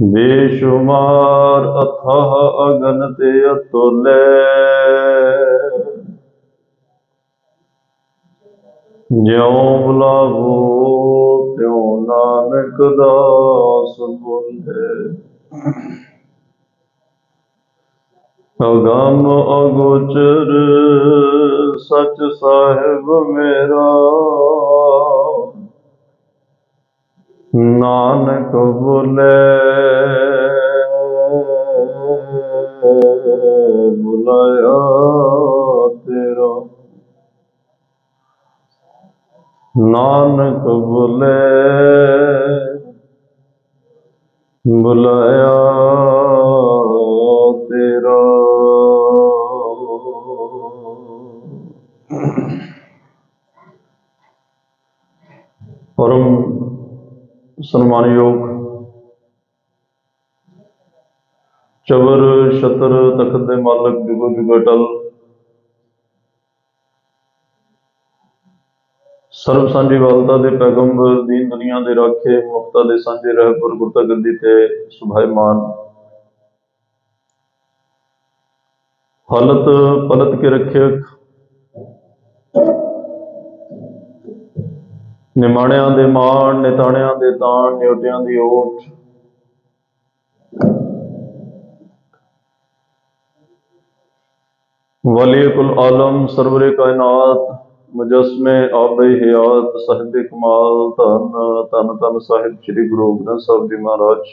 बेशुमार अथाह अगनत अतुल्य ज्यों बुलावो त्यों नानक दास बोले। अगम अगोचर सच साहिब मेरा नानक बोले बुलाया तेरा। नानक बोले बुलाया तेरा। परम सन्मानयोग चबर छतर तखत दे मालक जुगो जुग अटल सर्व सांझी वालता दे पैगंबर दीन दुनिया दे राखे मुक्ता दे सांझे रहबर गुरता गद्दी ते सुभाईमान हालत पलट के रखियक निमाणियां दे मान निताणियां दे ताण न्योटियां दी ओट वली कुल आलम सरवरे कायनात मुजस्मे आबे हयात साहिब कमाल धन धन धन साहिब श्री गुरु ग्रंथ साहिब जी महाराज।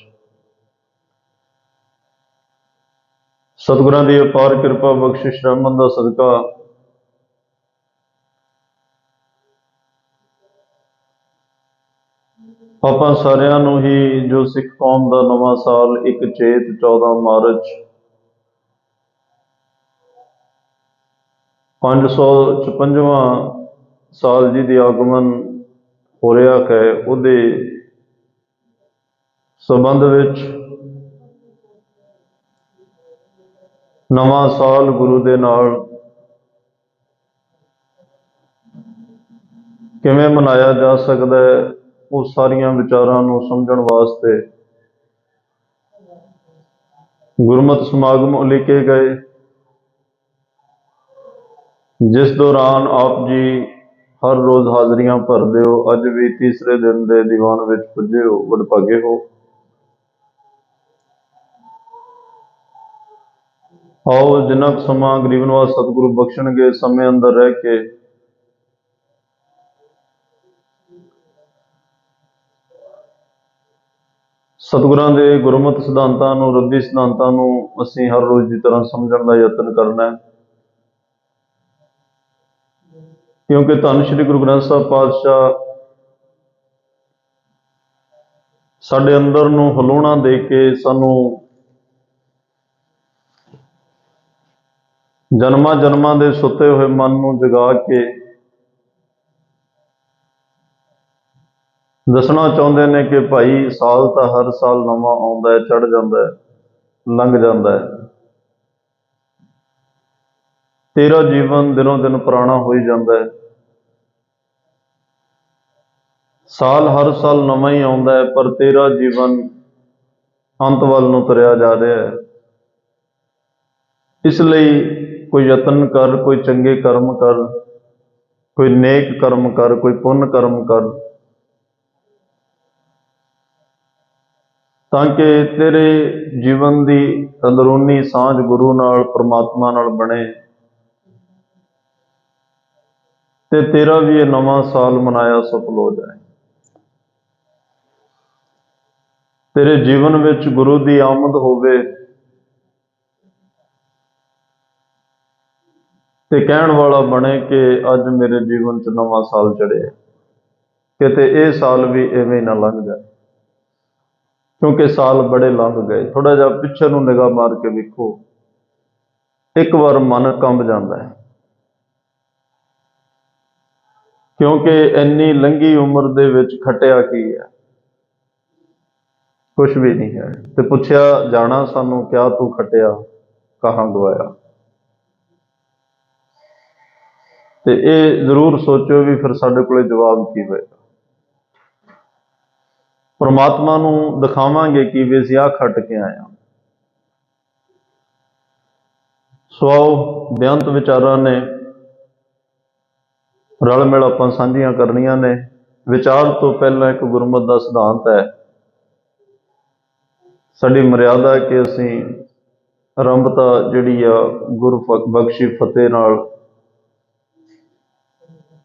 सतगुरां दी अपार कृपा बख्शिश रहमत दा सदका आपां सारियां नूं ही जो सिख कौम दा नवां साल एक चेत 14 मार्च 556वां साल जी दी आगमन हो रहा है उहदे संबंध विच नवां साल गुरु दे नाल किवें मनाया जा सकदा है वो सारियां विचारां नूं समझण वास्ते गुरमत समागम उलीके गए जिस दौरान आप जी हर रोज़ हाज़रियां भरदे हो। अज भी तीसरे दिन दे दीवान विच पुजे हो, वडभागे हो। आओ जिन्ना क समां गरीब नवाज सतगुरु बख्शणगे समय अंदर रह के सतगुरां दे गुरमत सिद्धांतां नूं रद्दी सिद्धांतां नूं असीं हर रोज़ की तरह समझण दा यतन करना है, क्योंकि धन श्री गुरु ग्रंथ साहिब पातशाह साडे अंदर नूं हलूणा दे के सानूं जन्मां जन्मां दे सुते हुए मन नूं जगा के दसना चाहुंदे ने कि भाई साल तां हर साल नवां आउंदा है, चढ़ जांदा है, लंघ जांदा है। तेरा जीवन दिनों दिन पुराना होई जांदा है। साल हर साल नवां ही आउंदा है पर तेरा जीवन अंत वल नूं तुरिया जा रहा है। इसलिए कोई यतन कर, कोई चंगे कर्म कर, कोई नेक कर्म कर, कोई पुण्य कर्म कर, ताकि तेरे जीवन की अंदरूनी सांझ गुरु नाल परमात्मा नाल बने ते तेरा भी ये नवां साल मनाया सफल हो जाए। तेरे जीवन विच गुरु की आमद होवे ते कहण वाला बने कि अज मेरे जीवन च नवां साल चढ़े, किते ये साल भी इवें ही ना लंघ जाए, क्योंकि साल बड़े लंघ गए। थोड़ा जिहा पिछे नूं निगाह मार के वेखो, एक बार मन कंब जाता है, क्योंकि इन्नी लंघी उम्र दे विच खटिया की है, कुछ भी नहीं है। तो पुछया जाना सानू क्या तू खटिया कहाँ गवाया, तो ये जरूर सोचो भी फिर साडे कोले जवाब की होएगा। परमात्मा नूं दिखावांगे कि भी असीं आह खट के आए हां। सो आओ बेअंत विचारां ने रल मिल आपां साझीआं करनियां ने। विचार तो पहला एक गुरमत का सिद्धांत है, साडी मर्यादा है कि असीं आरंभता जिहड़ी आ गुरु बख्शी फतेह नाल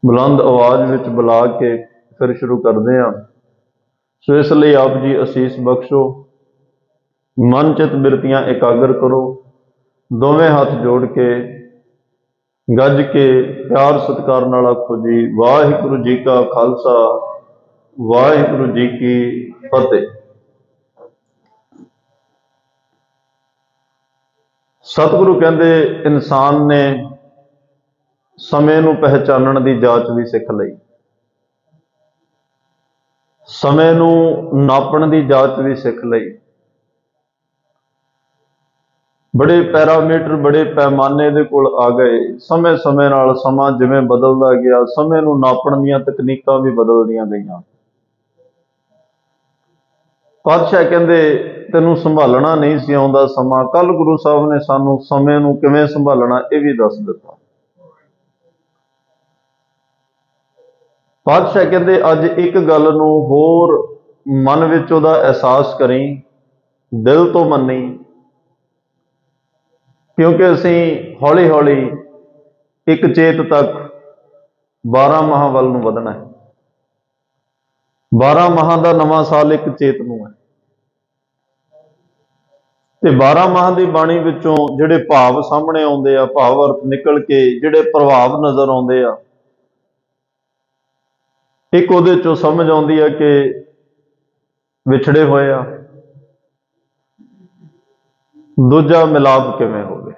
बुलंद आवाज़ विच बुला के फिर शुरू करते हैं। सो इसलिए आप जी असीस बख्शो, मन चित बिरतियां एकाग्र करो, दोवें हाथ जोड़ के गज के प्यार सत्कार नाल आखो जी वाहिगुरू जी का खालसा वाहिगुरू जी की फतेह। सतगुरु कहते इंसान ने समय नूं पहचानण दी जाच भी सीख लई, समय नूं नापण दी जाच भी सीख लई। बड़े पैरामीटर बड़े पैमाने दे कोल आ गए। समय समय नाल समा जिवें बदलदा गया, समय नूं नापण दीयां तकनीकां भी बदलदियां गईयां। पातशाह कहंदे तैनूं संभालना नहीं सी आउंदा समा, कल गुरु साहब ने सानूं समय नूं किवें संभालना यह भी दस दिता। पातशाह कहंदे अज एक गल नूं होर मन विच उहदा एहसास करी, दिल तो मनी, क्योंकि असीं हौली हौली एक चेत तक 12 माह वल नूं वधना है। 12 माह का नवां साल एक चेत नूं है ते 12 माह की बाणी विचों जिहड़े भाव सामने आउंदे आ, भाव अर्थ निकल के जिहड़े प्रभाव नज़र आउंदे आ, एक उहदे चों समझ आउंदी है कि विछड़े होए आ, दूजा मिलाप किवें होवे,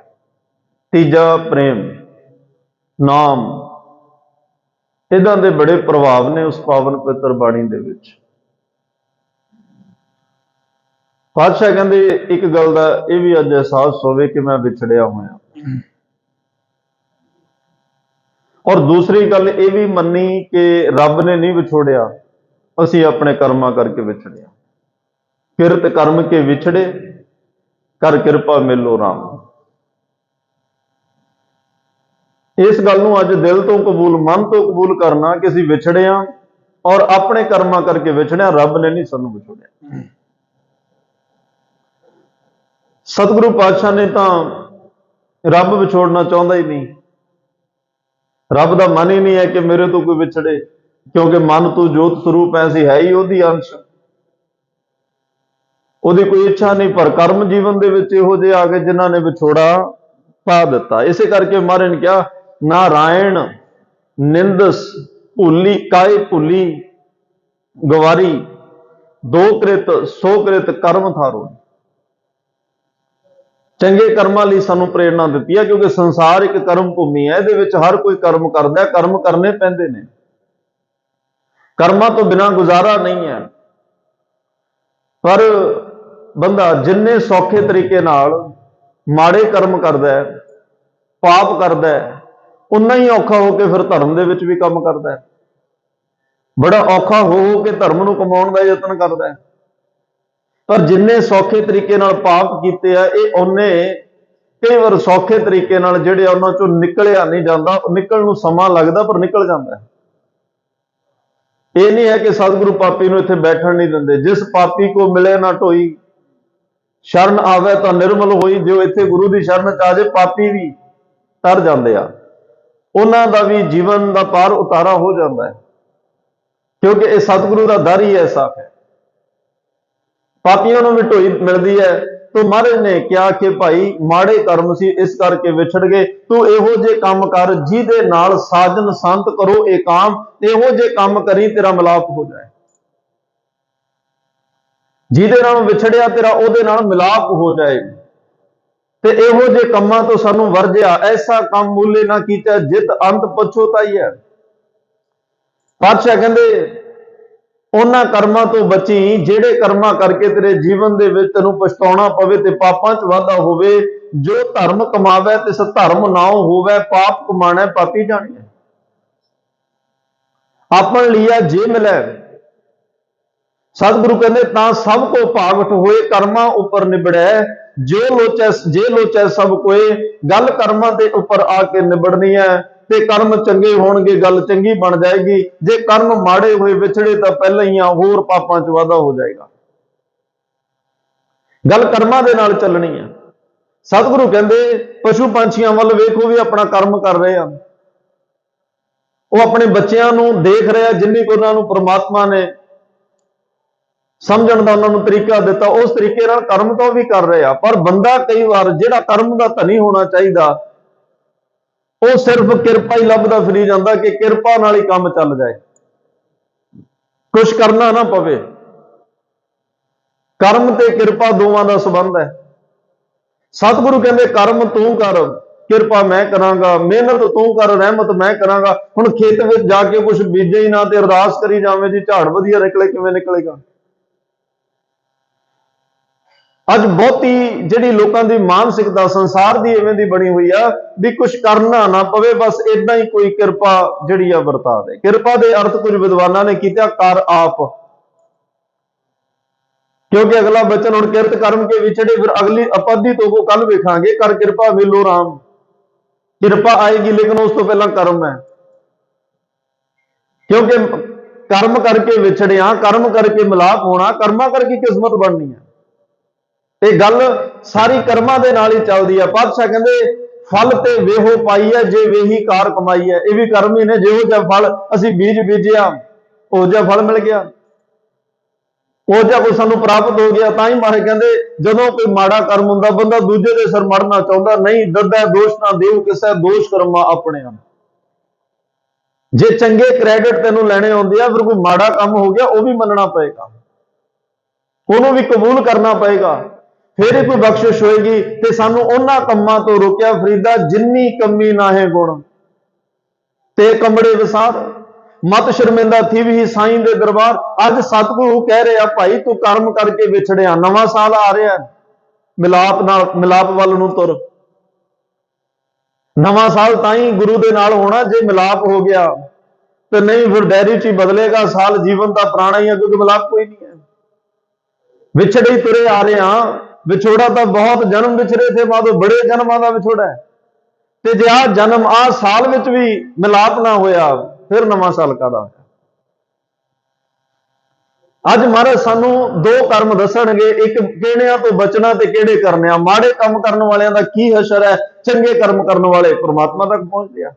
तीजा प्रेम नाम, इदां दे बड़े प्रभाव ने उस पावन पवित्र बाणी दे विच। पातशाह कहंदे एक गल दा यह भी अज एहसास होवे कि मैं विछड़िया होया, और दूसरी गल यह भी मनी कि रब ने नहीं विछोड़िया, असीं अपने कर्मां करके विछड़िया। किरत कर्म के विछड़े कर किरपा मिलो राम। इस गल नूं अज दिल तो कबूल मन तो कबूल करना कि असीं विछड़े हां और अपने कर्मां करके विछड़िया, रब ने नहीं सानूं विछोड़िया। सतगुरु पातशाह ने तो रब विछोड़ना चाहता ही नहीं, रब का मन ही नहीं है कि मेरे तो कोई विछड़े, क्योंकि मन तो जोत स्वरूप ऐसी है ही ओहदी अंश, ओहदी कोई इच्छा नहीं। पर कर्म जीवन दे विच इहो जिहे आ गए जिन्हां ने विछोड़ा पा दिता। इसे करके महाराज ने कहा नारायण निंदस भूली काय भूली गवारी, दो कृत सो कृत कर्म थारो। चंगे कर्मां लई सानूं प्रेरणा दित्ती है, क्योंकि संसार एक कर्म भूमि है, इहदे विच हर कोई कर्म करदा है, कर्म करने पैंदे ने, कर्मां तो बिना गुजारा नहीं है। पर बंदा जिन्ने सौखे तरीके नाल माड़े कर्म करदा है, पाप करदा है, उन्ना ही औखा होकर फिर धर्म दे विच भी काम करदा है, बड़ा औखा हो के धर्म नूं कमाउण दा यतन करदा है। पर जिन्ने सौखे तरीके नाल पाप कीते आ, ये उन्ने कई बार सौखे तरीके नाल जिहड़े उन्हां चों निकलिया नहीं जाता, निकलण नूं समां लगदा पर निकल जाता है। ये नहीं है कि सतगुरु पापी नूं इत्थे बैठण नहीं दिंदे। जिस पापी को मिले ना ढोई, शरण आवे तो निर्मल होई। जो इत्थे गुरु की शरण च आ जाए, पापी भी तर जाते आ, उन्हां दा भी जीवन का पार उतारा हो जाता है, क्योंकि यह सतगुरु का दर ही ऐसा है। पापियों भी ढोई मिलती है। तो महाराज ने कहा कि भाई माड़े कर्म सी इस करके विछड़ गए, तू इहो जे काम कर जिहदे नाल साजन संत करो ए काम, इहो जे काम करी तेरा मिलाप हो जाए। जिहदे नाल विछड़िया तेरा ओहदे नाल मिलाप हो जाए, ते इहो जे कम्मां तो सानू वरजिया, ऐसा काम मूले ना कीता जित अंत पछोताई है। पातशाह कहंदे उन्हां कर्मां तो बची ਜਿਹੜੇ कर्मां करके तेरे जीवन दे विच तैनूं पछताउणा पवे ते पापां च वाधा होवे। जो धर्म कमावे तिस धर्म नाउ होवे, पाप कमाणा पापी जाणिए। आपन लिया जे मिलै सतगुरु कहते तां सब को भागट होए कर्मा उपर निबड़ै, जो लोचै जे लोचै सब कोए, गल कर्मां दे उपर आके निबड़नी है। ते कर्म चंगे होणगे गल चंगी बन जाएगी, जे कर्म माड़े होए विछड़े तो पहले ही होर पापां च वाधा हो जाएगा। गल कर्मां दे नाल चलनी है। सतगुरु कहते पशु पंछियां वल वेखो भी अपना कर्म कर रहे हैं, वो अपने बच्चों को देख रहे हैं, जिन्नी को उन्होंने परमात्मा ने समझण दा उन्होंने तरीका दिता उस तरीके नाल कर्म तो भी कर रहे हैं। पर बंदा कई बार जिहड़ा कर्म का धनी होना चाहिए वो सिर्फ किरपा ही लभदा फिरी जाता कि किरपा नाल ही काम चल जाए, कुछ करना ना पवे। कर्म ते किरपा दोवां दा संबंध है। सतगुरु कहते कर्म तू कर किरपा मैं करांगा, मेहनत तू कर रहमत मैं करांगा। हुण खेत विच जाके कुछ बीजे ही ना ते अरदास करी जावे जी झाड़ वधिया निकले, किवें निकलेगा। अज बहुती जिहड़ी लोकां दी मानसिकता संसार दी इवें दी बनी हुई आ भी कुछ करना ना पवे, बस इदां ही कोई किरपा जिहड़ी आ वरता दे। किरपा दे अर्थ कुछ विद्वानां ने कीता कर आप, क्योंकि अगला बचन हुण किरत कर्म के विछड़े, फिर अगली अपद्धि तो को कल वेखांगे, कर किरपा मिलो राम। किरपा आएगी लेकिन उस तो पहला कर्म है, क्योंकि कर्म करके विछड़िया, कर्म करके मिलाप होना, कर्मा करके किस्मत बननी है। ये गल सारी कर्मां दे नाल ही चलदी है। पातशाह कहंदे फल ते वेहो पाई है जे वेही कार कमाई है। ये भी कर्म ही ने, जिहो जिहा फल असीं बीज बीजिया उहो जिहा फल मिल गया, उहो जिहा कोई सानूं प्राप्त हो गया। तां ही महाराज कहंदे जदों कोई माड़ा कर्म हुंदा बंदा दूजे दे सिर मरना चाहुंदा नहीं, दद्दै दोष ना देऊ किसै दोष कर्मा अपने। जे चंगे क्रैडिट तैनूं लैणे आउंदे आ, फिर कोई माड़ा काम हो गया वो भी मनना पएगा, ਉਹਨੂੰ भी कबूल करना पएगा, फिर ही कोई बख्शिश होएगी। ते सानू उन्हां कम्मां तो रोकिया फरीदा जिन्नी कमी नाहे गुण ते कमड़े विसार, मत शर्मिंदा थी भी साईं दे दरबार। अज सतगुरु कह रहे भाई तू कर्म करके विछड़िया, नवां साल आ रहा मिलाप नाल, मिलाप वल नूं तुर। नवां साल ताई गुरु दे नाल होना जे मिलाप हो गया, तो नहीं फिर डायरी च ही बदलेगा साल, जीवन का पुराना ही है, क्योंकि मिलाप कोई नहीं है। विछड़े ही तुरे आ रहे हैं, विछोड़ा तो बहुत जन्म विछड़े थे, बाद बड़े जन्मां दा विछोड़ा है। ते जे आ जन्म आ साल विच भी मिलाप ना होया, फिर नवां साल कादा होया। अज महाराज सानू दो कर्म दसणगे, एक किहड़ियां तो बचना ते किहड़े करने आ। माड़े काम करने वालियां दा की हशर है, चंगे कर्म करने वाले परमात्मा तक पहुंच गया।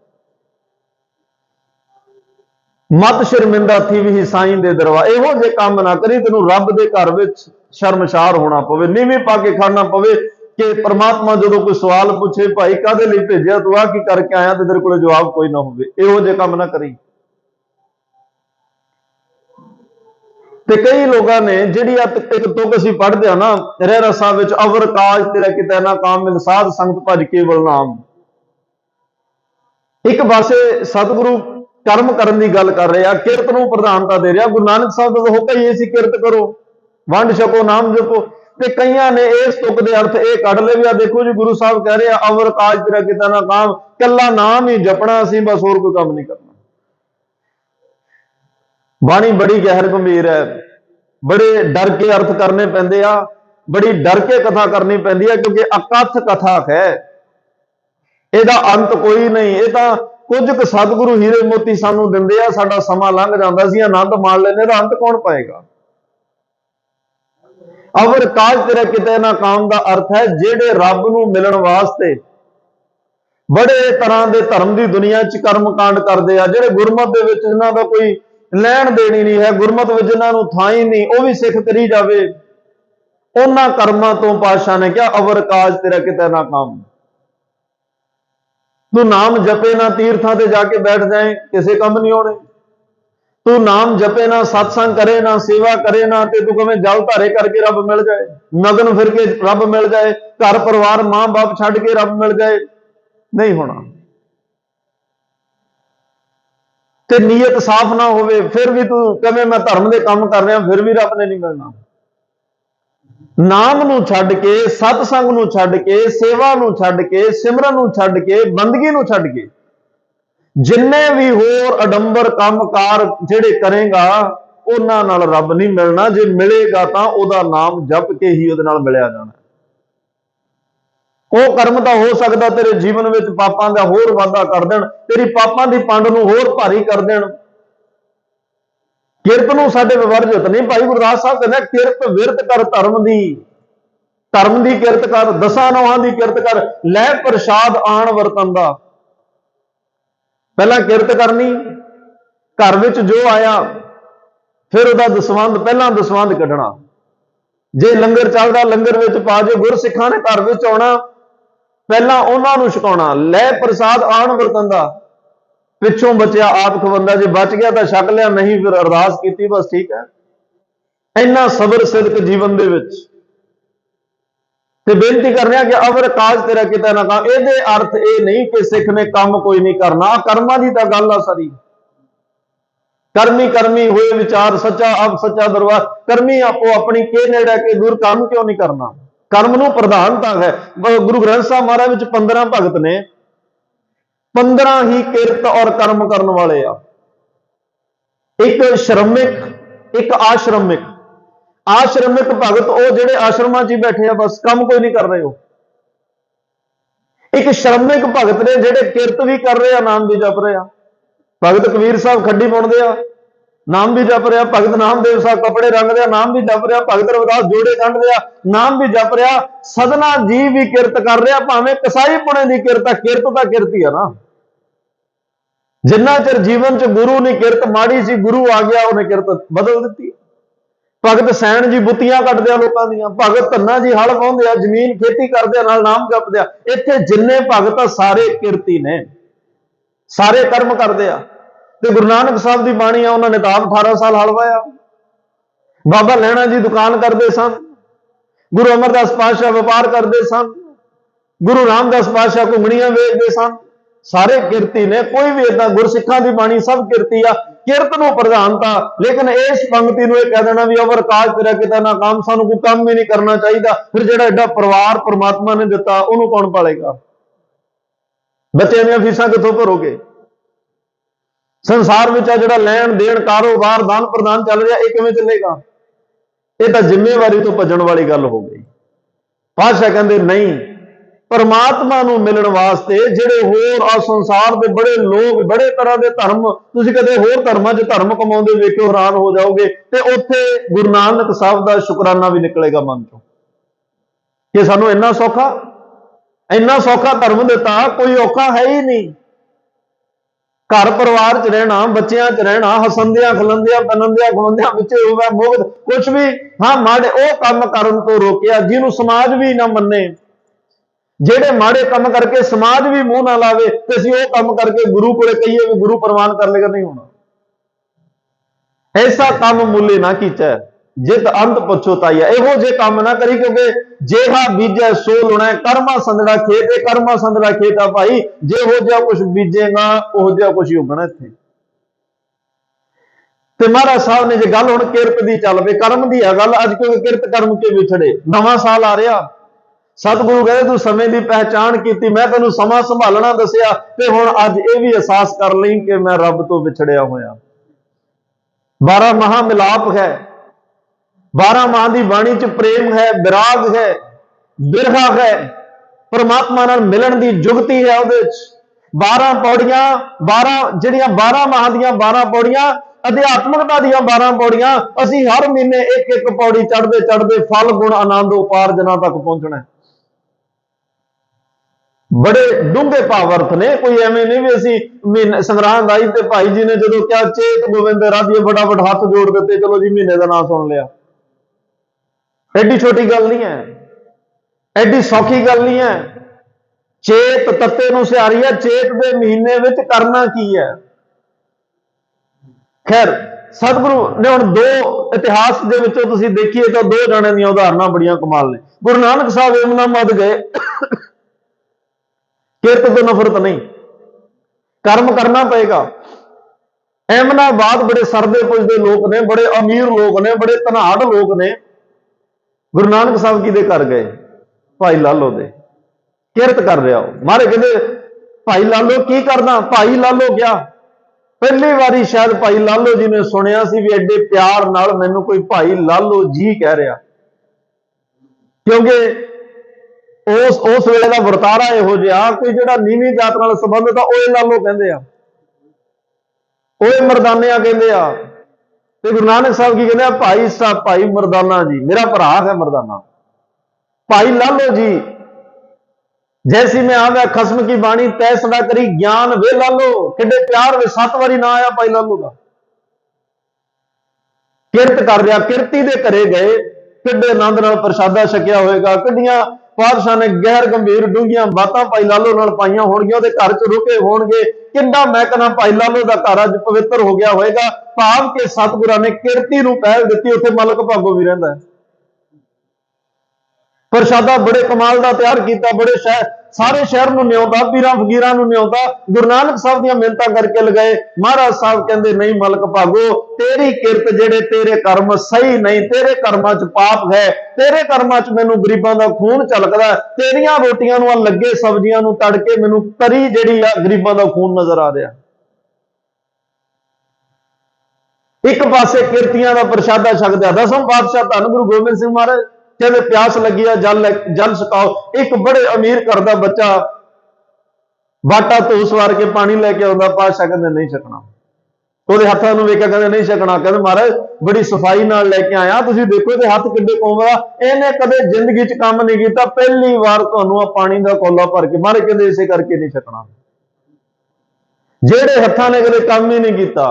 मत शर्मिंदा थी भी साईं दे दरबार, इहो जे काम ना करी तेनू रब दे घर विच शर्मशार होना पवे, नीवी पा के खाना पवे कि परमात्मा जो कोई सवाल पूछे भाई कादे लई भेजिया तू, आ की करके आया, तो तेरे को जवाब कोई ना होवे। इहो जे काम ना करी। ते कई लोगों ने जिहड़ी एक तुक असीं पढ़दे आ ना रहरास साहब विच, अवर काज तेरा कितै ना काम मिल साध संगत भज केवल नाम। एक पासे सतगुरु कर्म करन दी गल कर रहे हैं, किरत नूं प्रधानता दे रहा। गुरु नानक साहब दा हुक्म ही सी किरत करो, वंड छको, नाम जपो। ते कईयां ने इस तुक दे अर्थ ये कढ लए भी देखो जी गुरु साहब कह रहे हैं अवर काज तेरा कितै ना काम, कल्ला नाम ही जपना असीं, बस होर कोई काम नहीं करना। बाणी बड़ी गहर गंभीर है, बड़े डर के अर्थ करने पैंदे आ, बड़ी डर के कथा करनी पैंदी है, क्योंकि अकथ कथा है, ਇਹਦਾ अंत कोई नहीं। ਇਹ ਤਾਂ ਕੁਝ ਕੁ सतगुरु हीरे मोती सानू ਦਿੰਦੇ ਆ, ਸਾਡਾ ਸਮਾਂ ਲੰਘ ਜਾਂਦਾ, ਅਸੀਂ ਆਨੰਦ ਮਾਣ ਲੈਂਦੇ, ਇਹਦਾ अंत कौन पाएगा। अवर काज तेरा किते ना काम का अर्थ है जेड़े रब नूं मिलण वास्ते बड़े तरह के धर्म की दुनिया च कर्म कांड करते हैं, जेड़े गुरमत दे विच जिन्हां दा कोई लैण देण ही नहीं है, गुरमत विच जिन्हां नूं थां ही नहीं, वो भी सिख करी जावे, उन्हां कर्मां तो पातशाह ने कहा अवर काज तेरा किते ना काम। तू नाम जपे ना तीर्थां ते जाके बैठ जाए, किसी कम नहीं होने। तू नाम जपे ना सत्संग करे ना सेवा करे ना, ते तू कमें जल धारे करके रब मिल जाए, नगन फिर के रब मिल जाए, घर परिवार मां बाप छड्ड के रब मिल जाए, नहीं होना। ते नीयत साफ ना होवे, फिर भी तू कमें मैं धर्म के काम कर रहा, फिर भी रब ने नहीं मिलना। नाम नूं छड्ड के, सतसंग नूं छड्ड के, सेवा नूं छड्ड के, सिमरन नूं छड्ड के, बंदगी नूं छड्ड के जिन्ने भी होर अडंबर काम कार जेड़े करेगा ਉਹਨਾਂ ਨਾਲ ਰੱਬ ਨਹੀਂ ਮਿਲਣਾ। ਜੇ ਮਿਲੇਗਾ ਤਾਂ ਉਹਦਾ ਨਾਮ ਜਪ ਕੇ ਹੀ ਉਹਦੇ ਨਾਲ ਮਿਲਿਆ ਜਾਣਾ। ਉਹ ਕਰਮ ਤਾਂ ਹੋ ਸਕਦਾ ਤੇਰੇ ਜੀਵਨ ਵਿੱਚ ਪਾਪਾਂ ਦਾ ਹੋਰ ਵਾਧਾ ਕਰ ਦੇਣ, ਤੇਰੀ ਪਾਪਾਂ ਦੀ ਪੰਡ ਨੂੰ ਹੋਰ ਭਾਰੀ ਕਰ ਦੇਣ। ਕਿਰਤ ਨੂੰ ਸਾਡੇ ਵਿਵਰਜਿਤ ਨਹੀਂ। ਭਾਈ ਗੁਰਦਾਸ ਸਾਹਿਬ ਕਹਿੰਦੇ ਕਿਰਤ ਵਿਰਤ ਕਰ ਧਰਮ ਦੀ, ਧਰਮ ਦੀ ਕਿਰਤ ਕਰ, ਦਸਾਂ ਨੌਹਾਂ ਦੀ ਕਿਰਤ ਕਰ, ਲੈ ਪ੍ਰਸ਼ਾਦ ਆਣ ਵਰਤਨ ਦਾ। ਪਹਿਲਾਂ ਕਿਰਤ ਕਰਨੀ, ਘਰ ਵਿੱਚ ਜੋ ਆਇਆ ਫਿਰ ਉਹਦਾ ਦਸਵੰਧ, ਪਹਿਲਾਂ ਦਸਵੰਧ ਕੱਢਣਾ। ਜੇ ਲੰਗਰ ਚੱਲਦਾ ਲੰਗਰ ਵਿੱਚ ਪਾ, ਜੇ ਗੁਰਸਿੱਖਾਂ ਨੇ ਘਰ ਵਿੱਚ ਆਉਣਾ ਪਹਿਲਾਂ ਉਹਨਾਂ ਨੂੰ ਛਕਾਉਣਾ। ਲੈ ਪ੍ਰਸਾਦ ਆਣ ਵਰਤਨ ਦਾ, ਪਿੱਛੋਂ ਬਚਿਆ ਆਪ ਖਵੰਦਾ। ਜੇ ਬਚ ਗਿਆ ਤਾਂ ਛਕ ਲਿਆ, ਨਹੀਂ ਫਿਰ ਅਰਦਾਸ ਕੀਤੀ, ਬਸ ਠੀਕ ਹੈ। ਇੰਨਾ ਸਬਰ ਸਿਦਕ ਜੀਵਨ ਦੇ ਵਿੱਚ। ਤੇ ਬੇਨਤੀ ਕਰ ਰਿਹਾ ਕਿ ਅਵਰ ਕਾਜ ਤੇਰਾ ਕਿਤੇ ਨਾ ਕੰਮ। ਇਹਦੇ ਅਰਥ ਇਹ ਨਹੀਂ ਕਿ ਸਿੱਖ ਨੇ ਕੰਮ ਕੋਈ ਨਹੀਂ ਕਰਨਾ। ਕਰਮਾਂ ਦੀ ਤਾਂ ਗੱਲ ਆ ਸਾਰੀ। ਕਰਮੀ ਕਰਮੀ ਹੋਏ ਵਿਚਾਰ ਸੱਚਾ, ਆਪ ਸੱਚਾ ਦਰਬਾਰ। ਕਰਮੀ ਆਪੋ ਆਪਣੀ ਕੇ ਨੇੜੇ ਕੇ ਦੂਰ, ਕੰਮ ਕਿਉਂ ਨਹੀਂ ਕਰਨਾ। ਕਰਮ ਨੂੰ ਪ੍ਰਧਾਨਤਾ ਹੈ। ਗੁਰੂ ਗ੍ਰੰਥ ਸਾਹਿਬ ਮਹਾਰਾਜ ਵਿੱਚ 15 ਭਗਤ ਨੇ, 15 ਹੀ ਕਿਰਤ ਔਰ ਕਰਮ ਕਰਨ ਵਾਲੇ ਆ। ਇੱਕ ਸ਼ਰਮਿਕ, ਇੱਕ ਆਸ਼ਰਮਿਕ। ਆਸ਼ਰਮਿਕ ਭਗਤ ਉਹ ਜਿਹੜੇ ਆਸ਼ਰਮਾਂ 'ਚ ਹੀ ਬੈਠੇ ਆ, ਬਸ ਕੰਮ ਕੋਈ ਨਹੀਂ ਕਰ ਰਹੇ ਉਹ। ਇੱਕ ਸ਼ਰਮਿਕ ਭਗਤ ਨੇ ਜਿਹੜੇ ਕਿਰਤ ਵੀ ਕਰ ਰਹੇ ਆ, ਨਾਮ ਵੀ ਜਪ ਰਹੇ ਆ। ਭਗਤ ਕਬੀਰ ਸਾਹਿਬ ਖੱਡੀ ਬੁਣਦੇ ਆ, ਨਾਮ ਵੀ ਜਪ ਰਿਹਾ। ਭਗਤ ਨਾਮਦੇਵ ਸਾਹਿਬ ਕੱਪੜੇ ਰੰਗਦੇ ਆ, ਨਾਮ ਵੀ ਜਪ ਰਿਹਾ। ਭਗਤ ਰਵਿਦਾਸ ਜੋੜੇ ਗੰਢਦੇ ਆ, ਨਾਮ ਵੀ ਜਪ ਰਿਹਾ। ਸਦਨਾ ਜੀ ਵੀ ਕਿਰਤ ਕਰ ਰਿਹਾ, ਭਾਵੇਂ ਕਸਾਈ ਪੁਣੇ ਦੀ ਕਿਰਤ ਆ। ਕਿਰਤ ਤਾਂ ਕਿਰਤ ਹੀ ਆ ਨਾ। ਜਿੰਨਾ ਚਿਰ ਜੀਵਨ 'ਚ ਗੁਰੂ ਨੇ ਕਿਰਤ ਮਾੜੀ ਸੀ, ਗੁਰੂ ਆ ਗਿਆ ਉਹਨੇ ਕਿਰਤ ਬਦਲ ਦਿੱਤੀ। ਭਗਤ ਸੈਣ ਜੀ ਬੁੱਤੀਆਂ ਕੱਟਦੇ ਆ ਲੋਕਾਂ ਦੀਆਂ। ਭਗਤ ਧੰਨਾ ਜੀ ਹਲ ਵਾਹੁੰਦੇ ਆ, ਜ਼ਮੀਨ ਖੇਤੀ ਕਰਦੇ ਆ, ਨਾਲ ਨਾਮ ਜਪਦੇ ਆ। ਇੱਥੇ ਜਿੰਨੇ ਭਗਤ ਆ ਸਾਰੇ ਕਿਰਤੀ ਨੇ, ਸਾਰੇ ਕਰਮ ਕਰਦੇ ਆ। ਤੇ ਗੁਰੂ ਨਾਨਕ ਸਾਹਿਬ ਦੀ ਬਾਣੀ ਆ, ਉਹਨਾਂ ਨੇ ਤਾਂ ਆਪ 18 ਸਾਲ ਹਲ ਵਾਹਿਆ। ਬਾਬਾ ਲਹਿਣਾ ਜੀ ਦੁਕਾਨ ਕਰਦੇ ਸਨ। ਗੁਰੂ ਅਮਰਦਾਸ ਪਾਤਸ਼ਾਹ ਵਪਾਰ ਕਰਦੇ ਸਨ। ਗੁਰੂ ਰਾਮਦਾਸ ਪਾਤਸ਼ਾਹ ਘੁੰਗਣੀਆਂ ਵੇਚਦੇ ਸਨ। ਸਾਰੇ ਕਿਰਤੀ ਨੇ। ਕੋਈ ਵੀ ਏਦਾਂ, ਗੁਰਸਿੱਖਾਂ ਦੀ ਬਾਣੀ ਸਭ ਕਿਰਤੀ ਆ। ਕਿਰਤ ਨੂੰ ਪ੍ਰਧਾਨਤਾ। ਲੇਕਿਨ ਇਸ ਪੰਕਤੀ ਨੂੰ ਇਹ ਕਹਿ ਦੇਣਾ ਵੀ ਅਵਰ ਕਾਜ ਤੇਰਾ ਕਿਤੇ ਨਾ ਕੰਮ, ਸਾਨੂੰ ਕੋਈ ਕੰਮ ਹੀ ਨਹੀਂ ਕਰਨਾ ਚਾਹੀਦਾ। ਫਿਰ ਜਿਹੜਾ ਐਡਾ ਪਰਿਵਾਰ ਪ੍ਰਮਾਤਮਾ ਨੇ ਦਿੱਤਾ ਉਹਨੂੰ ਕੌਣ ਪਾਲੇਗਾ? ਬੱਚਿਆਂ ਦੀਆਂ ਫੀਸਾਂ ਕਿੱਥੋਂ ਭਰੋਗੇ? ਸੰਸਾਰ ਵਿੱਚ ਆ ਜਿਹੜਾ ਲੈਣ ਦੇਣ, ਕਾਰੋਬਾਰ, ਦਾਨ ਪ੍ਰਦਾਨ ਚੱਲ ਰਿਹਾ, ਇਹ ਕਿਵੇਂ ਚੱਲੇਗਾ? ਇਹ ਤਾਂ ਜ਼ਿੰਮੇਵਾਰੀ ਤੋਂ ਭੱਜਣ ਵਾਲੀ ਗੱਲ ਹੋ ਗਈ। ਪਾਤਸ਼ਾਹ ਕਹਿੰਦੇ ਨਹੀਂ, ਪਰਮਾਤਮਾ ਨੂੰ ਮਿਲਣ ਵਾਸਤੇ ਜਿਹੜੇ ਹੋਰ ਆ ਸੰਸਾਰ ਦੇ ਬੜੇ ਲੋਕ, ਬੜੇ ਤਰ੍ਹਾਂ ਦੇ ਧਰਮ, ਤੁਸੀਂ ਕਦੇ ਹੋਰ ਧਰਮਾਂ 'ਚ ਧਰਮ ਕਮਾਉਂਦੇ ਵੇਖਿਓ, ਹੈਰਾਨ ਹੋ ਜਾਓਗੇ। ਤੇ ਉੱਥੇ ਗੁਰੂ ਨਾਨਕ ਸਾਹਿਬ ਦਾ ਸ਼ੁਕਰਾਨਾ ਵੀ ਨਿਕਲੇਗਾ ਮਨ ਚੋਂ ਕਿ ਸਾਨੂੰ ਇੰਨਾ ਸੌਖਾ ਧਰਮ ਦਿੱਤਾ। ਕੋਈ ਔਖਾ ਹੈ ਹੀ ਨਹੀਂ। ਘਰ ਪਰਿਵਾਰ 'ਚ ਰਹਿਣਾ, ਬੱਚਿਆਂ 'ਚ ਰਹਿਣਾ, ਹਸੰਦਿਆਂ ਖਲੰਦਿਆਂ ਪਨੰਦਿਆਂ ਖਵੰਦਿਆਂ ਵਿੱਚ ਹੋਵੇ ਮੁਗਧ, ਕੁਛ ਵੀ। ਹਾਂ, ਮਾੜੇ ਉਹ ਕੰਮ ਕਰਨ ਤੋਂ ਰੋਕਿਆ ਜਿਹਨੂੰ ਸਮਾਜ ਵੀ ਨਾ ਮੰਨੇ। ਜਿਹੜੇ ਮਾੜੇ ਕੰਮ ਕਰਕੇ ਸਮਾਜ ਵੀ ਮੂੰਹ ਨਾ ਲਾਵੇ, ਤੇ ਅਸੀਂ ਉਹ ਕੰਮ ਕਰਕੇ ਗੁਰੂ ਕੋਲੇ ਕਹੀਏ ਵੀ ਗੁਰੂ ਪ੍ਰਵਾਨ ਕਰ ਲੇਗਾ, ਨਹੀਂ ਹੋਣਾ। ਐਸਾ ਕੰਮ ਮੁੱਲੇ ਨਾ ਕੀਚੈ, ਜਿਤ ਅੰਤ ਪਛੋਤਾਈਆ। ਇਹੋ ਜਿਹੇ ਕੰਮ ਨਾ ਕਰੀ, ਕਿਉਂਕਿ ਜਿਹੜਾ ਬੀਜੈ ਸੋ ਲੁਣੈ, ਕਰਮਾ ਸੰਦੜਾ ਖੇਤ। ਇਹ ਕਰਮਾ ਸੰਦੜਾ ਖੇਤ ਆ ਭਾਈ। ਜਿਹੋ ਜਿਹਾ ਕੁਝ ਬੀਜੇਗਾ ਉਹ ਜਿਹਾ ਕੁਝ ਉਗਣਾ ਇੱਥੇ। ਤੇ ਮਹਾਰਾਜ ਸਾਹਿਬ ਨੇ ਜੇ ਗੱਲ ਹੁਣ ਕਿਰਤ ਦੀ ਚੱਲ ਪਈ, ਕਰਮ ਦੀ ਹੈ ਗੱਲ ਅੱਜ, ਕਿਉਂਕਿ ਕਿਰਤ ਕਰਮ ਕੇ ਵਿਛੜੇ। ਨਵਾਂ ਸਾਲ ਆ ਰਿਹਾ। ਸਤਿਗੁਰੂ ਕਹਿੰਦੇ ਤੂੰ ਸਮੇਂ ਦੀ ਪਹਿਚਾਣ ਕੀਤੀ, ਮੈਂ ਤੈਨੂੰ ਸਮਾਂ ਸੰਭਾਲਣਾ ਦੱਸਿਆ। ਤੇ ਹੁਣ ਅੱਜ ਇਹ ਵੀ ਅਹਿਸਾਸ ਕਰ ਲਈ ਕਿ ਮੈਂ ਰੱਬ ਤੋਂ ਵਿਛੜਿਆ ਹੋਇਆ। 12 ਮਹਾ ਮਿਲਾਪ ਹੈ। 12 ਮਾਹ ਦੀ ਬਾਣੀ 'ਚ ਪ੍ਰੇਮ ਹੈ, ਵਿਰਾਗ ਹੈ, ਬਿਰਹਾ ਹੈ। ਪਰਮਾਤਮਾ ਨਾਲ ਮਿਲਣ ਦੀ ਜੁਗਤੀ ਹੈ ਉਹਦੇ 'ਚ। 12 ਪੌੜੀਆਂ, 12 ਮਾਹ ਦੀਆਂ 12 ਪੌੜੀਆਂ, ਅਧਿਆਤਮਕਤਾ ਦੀਆਂ 12 ਪੌੜੀਆਂ। ਅਸੀਂ ਹਰ ਮਹੀਨੇ ਇੱਕ ਇੱਕ ਪੌੜੀ ਚੜ੍ਹਦੇ ਚੜ੍ਹਦੇ ਫਲ ਗੁਣ ਆਨੰਦ ਉਪਾਰਜਨਾਂ ਤੱਕ ਪਹੁੰਚਣਾ। ਬੜੇ ਡੂੰਘੇ ਭਾਵ ਨੇ। ਕੋਈ ਐਵੇਂ ਨਹੀਂ ਵੀ ਅਸੀਂ ਮਹੀਨੇ ਸੰਗਰਾਂਦ ਆਈ ਤੇ ਭਾਈ ਜੀ ਨੇ ਜਦੋਂ ਕਿਹਾ ਚੇਤ ਗੋਬਿੰਦ ਰਾਧੀਏ, ਫਟਾਫਟ ਹੱਥ ਜੋੜ ਦਿੱਤੇ, ਚਲੋ ਜੀ ਮਹੀਨੇ ਦਾ ਨਾਂ ਸੁਣ ਲਿਆ। ਐਡੀ ਛੋਟੀ ਗੱਲ ਨਹੀਂ ਹੈ, ਐਡੀ ਸੌਖੀ ਗੱਲ ਨਹੀਂ ਹੈ। ਚੇਤ ਤੱਤੇ ਨੂੰ ਸਿਹਾਰੀ ਹੈ। ਚੇਤ ਦੇ ਮਹੀਨੇ ਵਿੱਚ ਕਰਨਾ ਕੀ ਹੈ? ਖੈਰ, ਸਤਿਗੁਰੂ ਨੇ ਹੁਣ ਦੋ ਇਤਿਹਾਸ ਦੇ ਵਿੱਚੋਂ ਤੁਸੀਂ ਦੇਖੀਏ ਤਾਂ 2 ਜਣਿਆਂ ਦੀਆਂ ਉਦਾਹਰਨਾਂ ਬੜੀਆਂ ਕਮਾਲ ਨੇ। ਗੁਰੂ ਨਾਨਕ ਸਾਹਿਬ ਇਮਾਮਬਾਦ ਗਏ, ਕਿਰਤ ਤੋਂ ਨਫ਼ਰਤ ਨਹੀਂ, ਕਰਮ ਕਰਨਾ ਪਏਗਾ। ਅਹਿਮਦਾਬਾਦ ਬੜੇ ਸਰਦੇ ਪੁੱਜਦੇ ਲੋਕ ਨੇ, ਬੜੇ ਅਮੀਰ ਲੋਕ ਨੇ, ਬੜੇ ਧਨਾੜ ਲੋਕ ਨੇ। ਗੁਰੂ ਨਾਨਕ ਸਾਹਿਬ ਜੀ ਦੇ ਘਰ ਗਏ, ਭਾਈ ਲਾਲੋ ਦੇ। ਕਿਰਤ ਕਰ ਰਿਹਾ ਉਹ। ਮਾਰੇ ਕਹਿੰਦੇ ਭਾਈ ਲਾਲੋ ਕੀ ਕਰਦਾ? ਭਾਈ ਲਾਲੋ ਗਿਆ पहली बारी शायद भाई लालो जी ने सुनिया सी भी एडे प्यार नाल मैनू कोई भाई लालो जी कह रहा, क्योंकि उस वेले का वरतारा इहो जिहा, कोई जिहड़ा नीवीं जात नाल संबंधित आ ओए लालो कहंदे आ, ओए मरदानिया कहंदे आ। ते गुरु नानक साहब की कहते हैं, भाई साहब भाई मरदाना जी, मेरा भरा है मरदाना, भाई लालो जी जैसी मैं आवे खसम की बाणी तै सदा करी ज्ञान वे लालो। किड्डे प्यार वे 7 बारी ना आया भाई लालो का। किरत कर रहा, किरती दे घरे गए, किड्डे आनंद नाल प्रसादा छकिया होएगा, किड्डियां पातशाह ने गैर गंभीर डूंघियां बातां भाई लालो नाल पाईयां होणगियां, उहदे घर च रुके होणगे, किड्डा मैं कहना भाई लालो दा घर अज पवित्र हो गया होएगा। भाव के सतगुरां ने किरती नूं पहल दित्ती, उत्थे मलक भागो भी रहिंदा है। प्रसादा बड़े कमाल का तैयार किया, बड़े सारे शहर में न्योता, पीरां फकीरां नूं न्योता, गुरु नानक साहब दी मिन्नतां करके लगाए। महाराज साहब कहंदे नहीं मलक भागो, तेरी किरत जेड़े तेरे कर्म सही नहीं, तेरे कर्मां च पाप है, तेरे कर्मां च मैनूं गरीबां दा खून झलकदा, तेरियां रोटियां नूं लगे सब्जियां नूं तड़के मैनूं तरी जेड़ी आ गरीबां दा खून नजर आ रहा। एक पासे किरतियां का प्रसादा छकदा, 10वें पातशाह धन गुरु गोबिंद सिंह महाराज कहते प्यास लगी है जल छकाओ। एक बड़े अमीर घर का बच्चा बाटा धो सवार के पानी लैके आता, पातशाह कहते नहीं छकना, ਉਹਦੇ ਹੱਥਾਂ ਨੂੰ ਵੇਖਿਆ ਕਹਿੰਦੇ नहीं छकना, कहते महाराज बड़ी सफाई नाल लैके आया, तुसीं देखो ਇਹਦੇ हथ किड्डे कोमल, ਇਹਨੇ कदे जिंदगी च काम नहीं किया, पहली बार ਤੁਹਾਨੂੰ पानी का कौला भर के, महाराज कहते इसे करके नहीं छकना। ਜਿਹੜੇ ਹੱਥਾਂ ने कदे काम ही नहीं किया,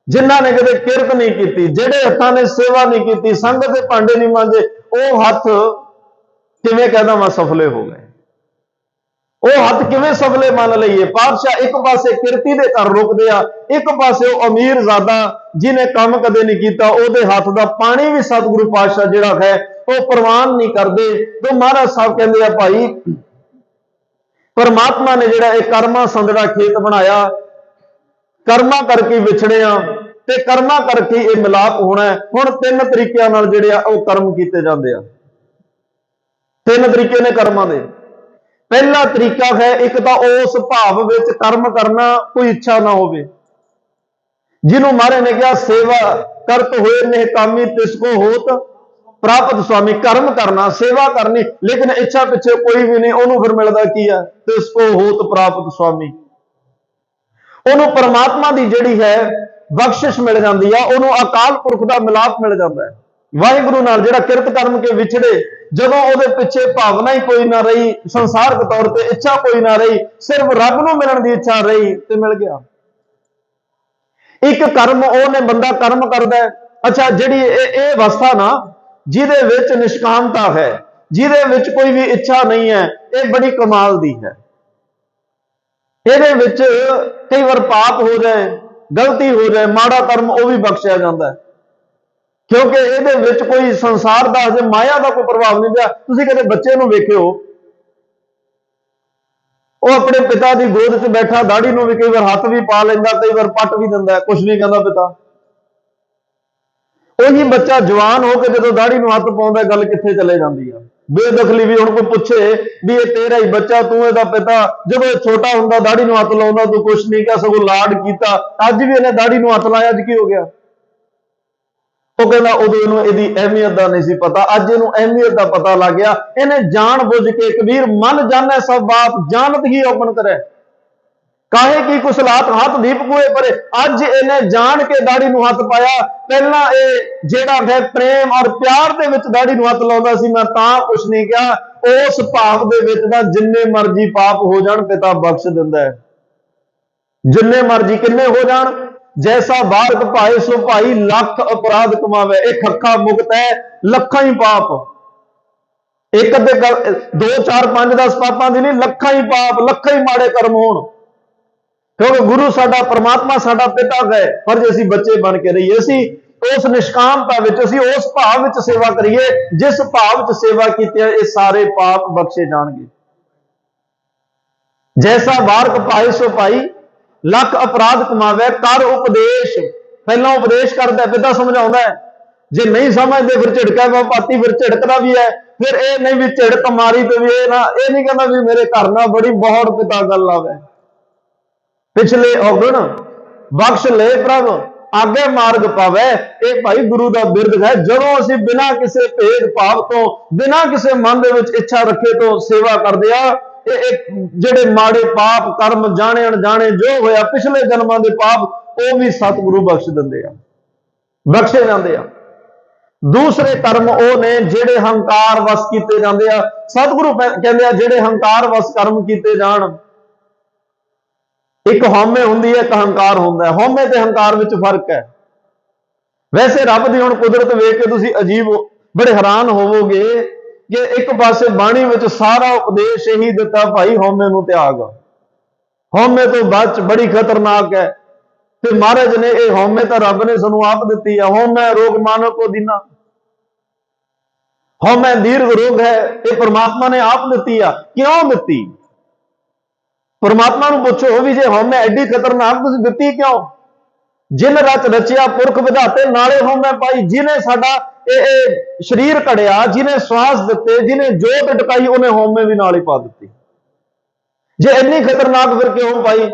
जिन्हां ने कदे किरत नहीं की, जेड़े हत्थां ने सेवा नहीं की, संगत के भांडे नहीं मांजे, वो हथ किवें कहदा वा सफले हो गए। वो हथ किवें सफले मान लईए। पातशाह एक पासे किरती दे घर रुकदे आ, एक पासे वो अमीर ज़ादा जिन्हें काम कदे नहीं किया, उहदे हथ दा पानी भी सतगुरु पातशाह जिहड़ा है वो प्रवान नहीं करदे। तो महाराज साहब कहंदे आ भाई परमात्मा ने जिहड़ा एक कर्मा संदड़ा खेत बनाया, कर्मा करके विछड़े आ ते कर्मा करके ये मिलाप होना है। हुण 3 तरीकों नाल जिहड़े आ वो कर्म कीते जांदे आ, 3 तरीके ने कर्मां दे। पहला तरीका है, एक तो उस भाव विच कर्म करना कोई इच्छा ना होवे, जिन्हों महाराज ने कहा सेवा करत होए निहकामी तिसको होत प्राप्त स्वामी। कर्म करना सेवा करनी लेकिन इच्छा पिछे कोई भी नहीं, उन्होंने फिर मिलता की है, तिसको होत प्राप्त स्वामी। उन्होंने परमात्मा की जिहड़ी है बख्शिश मिल जाती है, उन्होंने अकाल पुरख का मिलाप मिल जाता है। वाहिगुरु नाल जिहड़ा किरत कर्म के विछड़े, जदों उहदे पिछे भावना ही कोई ना रही, संसारक तौर पर इच्छा कोई ना रही, सिर्फ रब नूं मिलण दी इच्छा रही ते मिल गया। एक कर्म उहने बंदा कर्म करदा है, अच्छा जिहड़ी ये अवस्था ना जिहदे विच निष्कामता है, जिहदे विच कोई भी इच्छा नहीं है, ये बड़ी कमाल दी है। ਇਹਦੇ ਵਿੱਚ कई बार पाप हो जाए, गलती हो जाए, माड़ा कर्म वो भी बख्शिया जाता है, क्योंकि ਇਹਦੇ ਵਿੱਚ कोई संसार का हजे माया का कोई प्रभाव नहीं पिया। तुसीं कदे बच्चे नूं वेखिओ, वो अपने पिता की गोद च बैठा, दाढ़ी नूं भी कई बार हाथ भी पा लैंदा, कई बार पट भी दिंदा, कुछ नहीं कहता पिता। ਉਹੀ बच्चा जवान होकर जो दाढ़ी नूं हथ पाउंदा, गल कित्थे चले जाती है। बेदखली भी हुण कोई पूछे भी ये तेरा ही बच्चा, तू ਇਹਦਾ पिता, जो छोटा हुंदा दाढ़ी नूं हथ लाउंदा, तू कुछ नहीं कहा, सगों लाड कीता, अज भी इहने दाढ़ी नूं हथ लाया, अज की हो गया? वो कहना उदों इहनूं इहदी अहमियत का नहीं सी पता, अज इहनूं अहमियत का पता लग गया। इहने जान बुझ के, कबीर मन जाने सब बाप जानत ही औपन करे, काहे की कुसलात हाथ दीप कुए परे। अज इन्हें जान के दाढ़ी नूं हथ पाया, पहला ये जेड़ा है प्रेम और प्यार दे विच दाढ़ी नूं हथ लाउंदा सी, मैं तां कुछ नहीं कहा। उस भाव दे विच दा जिन्ने मर्जी पाप हो जाण पिता बख्श दिंदा है, जिन्ने मर्जी किन्ने हो जाण। जैसा बारक पाए सो भाई लख अपराध कमावे, एक खक्का मुक्त है लखां ही पाप, एक अद्धे 2 4 5 10 पापां दी नहीं, लखां ही पाप, लखां ही माड़े कर्म होण। क्योंकि गुरु साडा परमात्मा साडा पिता है, पर जे असीं बच्चे बन के रहीए, असीं उस निष्कामता विच, असीं उस भाव विच सेवा करिए जिस भाव विच सेवा कीती है, ये सारे पाप बख्शे जाणगे। जैसा बारक पाए सो पाई लख अपराध कमावे, कर उपदेश। पहला उपदेश करता है, पिता समझाता है, जे नहीं समझते फिर झिड़का पाती, फिर झिड़कता भी है, फिर ये नहीं भी झिड़क मारी तो भी ये नहीं कहना भी मेरे घर ना बड़ी बहुत पिता गल आवे। पिछले औगण ਬਖਸ਼ ਲੈ ਪ੍ਰਭ आगे मार्ग पावे। ये भाई गुरु का बिरद है। जदों असीं बिना किसी भेद भाव तो बिना किसी मन दे विच इच्छा रखे तो सेवा करदे आ, जेड़े माड़े पाप कर्म जाने अनजाने जो होया पिछले जन्मां दे पाप वो भी सतगुरु बख्श दिंदे आ, बख्शे जांदे आ। दूसरे कर्म वो ने जेड़े हंकार वस कीते जांदे आ। सतगुरु कहंदे आ जेड़े हंकार वस कर्म कीते जाण, एक हौमे हुंदी है, एक हंकार हुंदा है। हौमे ते हंकार विच फर्क है। वैसे रब दी हुण कुदरत वेख के तुसीं अजीब बड़े हैरान होवोगे कि एक पासे बाणी विच सारा उपदेश यही दिता भाई हौमे नूं त्याग, हौमे तो बच, बड़ी खतरनाक है। ते महाराज ने ये हौमे तो रब ने सानूं आप दित्ती है। हौमे रोग मानो को दीना, हौमे दीर्घ रोग है, ये परमात्मा ने आप दित्ती है। क्यों दित्ती? परमात्मा नूं पुछो भी जे हौमे एडी खतरनाक तुसीं दित्ती क्यों? जिन रच रचिया पुरख विधाते नाले हौमे पाई। जिन्हें साडा शरीर घड़िया, जिन्हें श्वास दिते, जिन्हें जोत टकाई, उन्हें हौमे भी नाल ही पा दित्ती। जे इन्नी खतरनाक फिर क्यों पाई?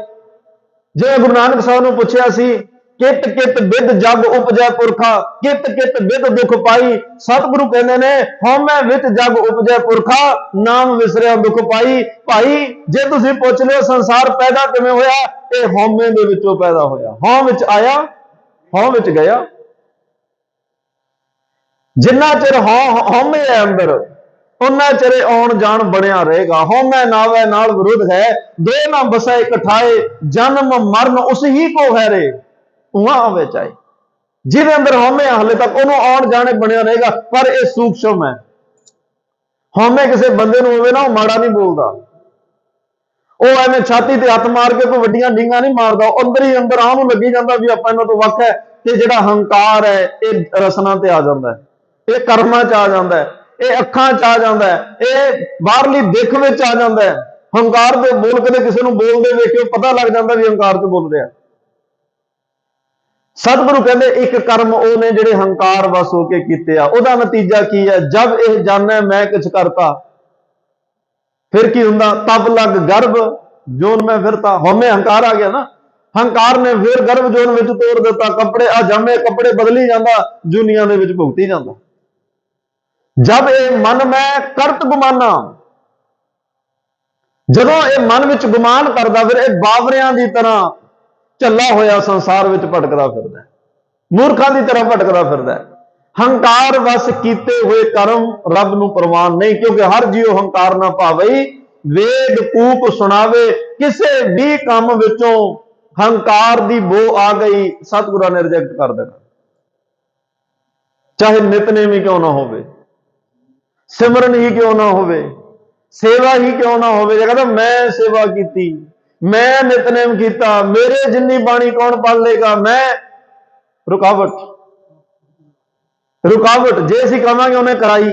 जिवें गुरु नानक साहब नूं पुछया सी कित कित बिद जग उपजै पुरखा, कित कित बिद दुख पाई। सतगुरु कहते ने हौमे विच जग उपजै पुरखा, नाम विसरिया दुख पाई। भाई जे तुसीं पुछ लियो संसार पैदा किवें होया, ये हौमे दे विचों पैदा होया। हौं विच आया, हौं विच गया। जिन्ना चिर हौमे है अंदर उन्ना चिर आउण जाण बनिया रहेगा। हौमे नावे नाल विरुद्ध है, दो ना बसा इकठाए, जन्म मरण उस ही को है रे, उहां आवे चाहे। जिहदे अंदर हौमे हले तक उहनूं आउण जाणे बनिया रहेगा। पर यह सूक्ष्म है। हौमे किसी बंदे नूं होवे ना, माड़ा नहीं बोलदा, वो एवें छाती ते हत्थ मार के कोई वड्डियां डींगां नहीं मारदा, अंदर ही अंदर आउण लगी जांदा भी आपां इन्हां तों वख है। ते जिहड़ा हंकार है ये रसना ते आ जांदा है, ये कर्मां च आ जांदा है, ये अखां च आ जांदा है, ये बाहरली दिख विच आ जांदा है। हंकार दे बोल के किसी नूं बोलदे वेख के पता लग जांदा भी हंकार च बोल रिहा। सतगुरु कहते एक कर्म वो ने जिहड़े हंकार वस होके कीते आ, उहदा नतीजा की है? जब यह जाने मैं कुछ करता, फिर की हुंदा? तब लग गर्भ जोन में फिरता। हौमे हंकार आ गया ना, हंकार ने फिर गर्भ जोन में तोड़ दिता। कपड़े आ जामे कपड़े बदली जाता, दुनिया दे विच भुगती जाता। जब ये मन में करत गुमाना, जदों ये मन विच गुमान करदा, फिर ये बावरियां की तरह झल्ला होया संसार विच भटकदा फिरदा है, मूर्खां की तरह भटकदा फिरदा है। हंकार वस कीते हुए कर्म रब नूं प्रवान नहीं, क्योंकि हर जीव हंकार ना पावई वेद कूप सुनावे। किसे भी काम विचों हंकार दी बो आ गई, सतगुरां ने रिजेक्ट कर देना। चाहे नितनेम ही क्यों ना होवे, सिमरन ही क्यों ना होवे, सेवा ही क्यों ना होवे, कहता मैं सेवा कीती, मैं नितनेम कीता, मेरे जिन्नी बाणी कौन पढ़ लेगा, मैं रुकावट रुकावट। जे असीं कहांगे उन्हें कराई,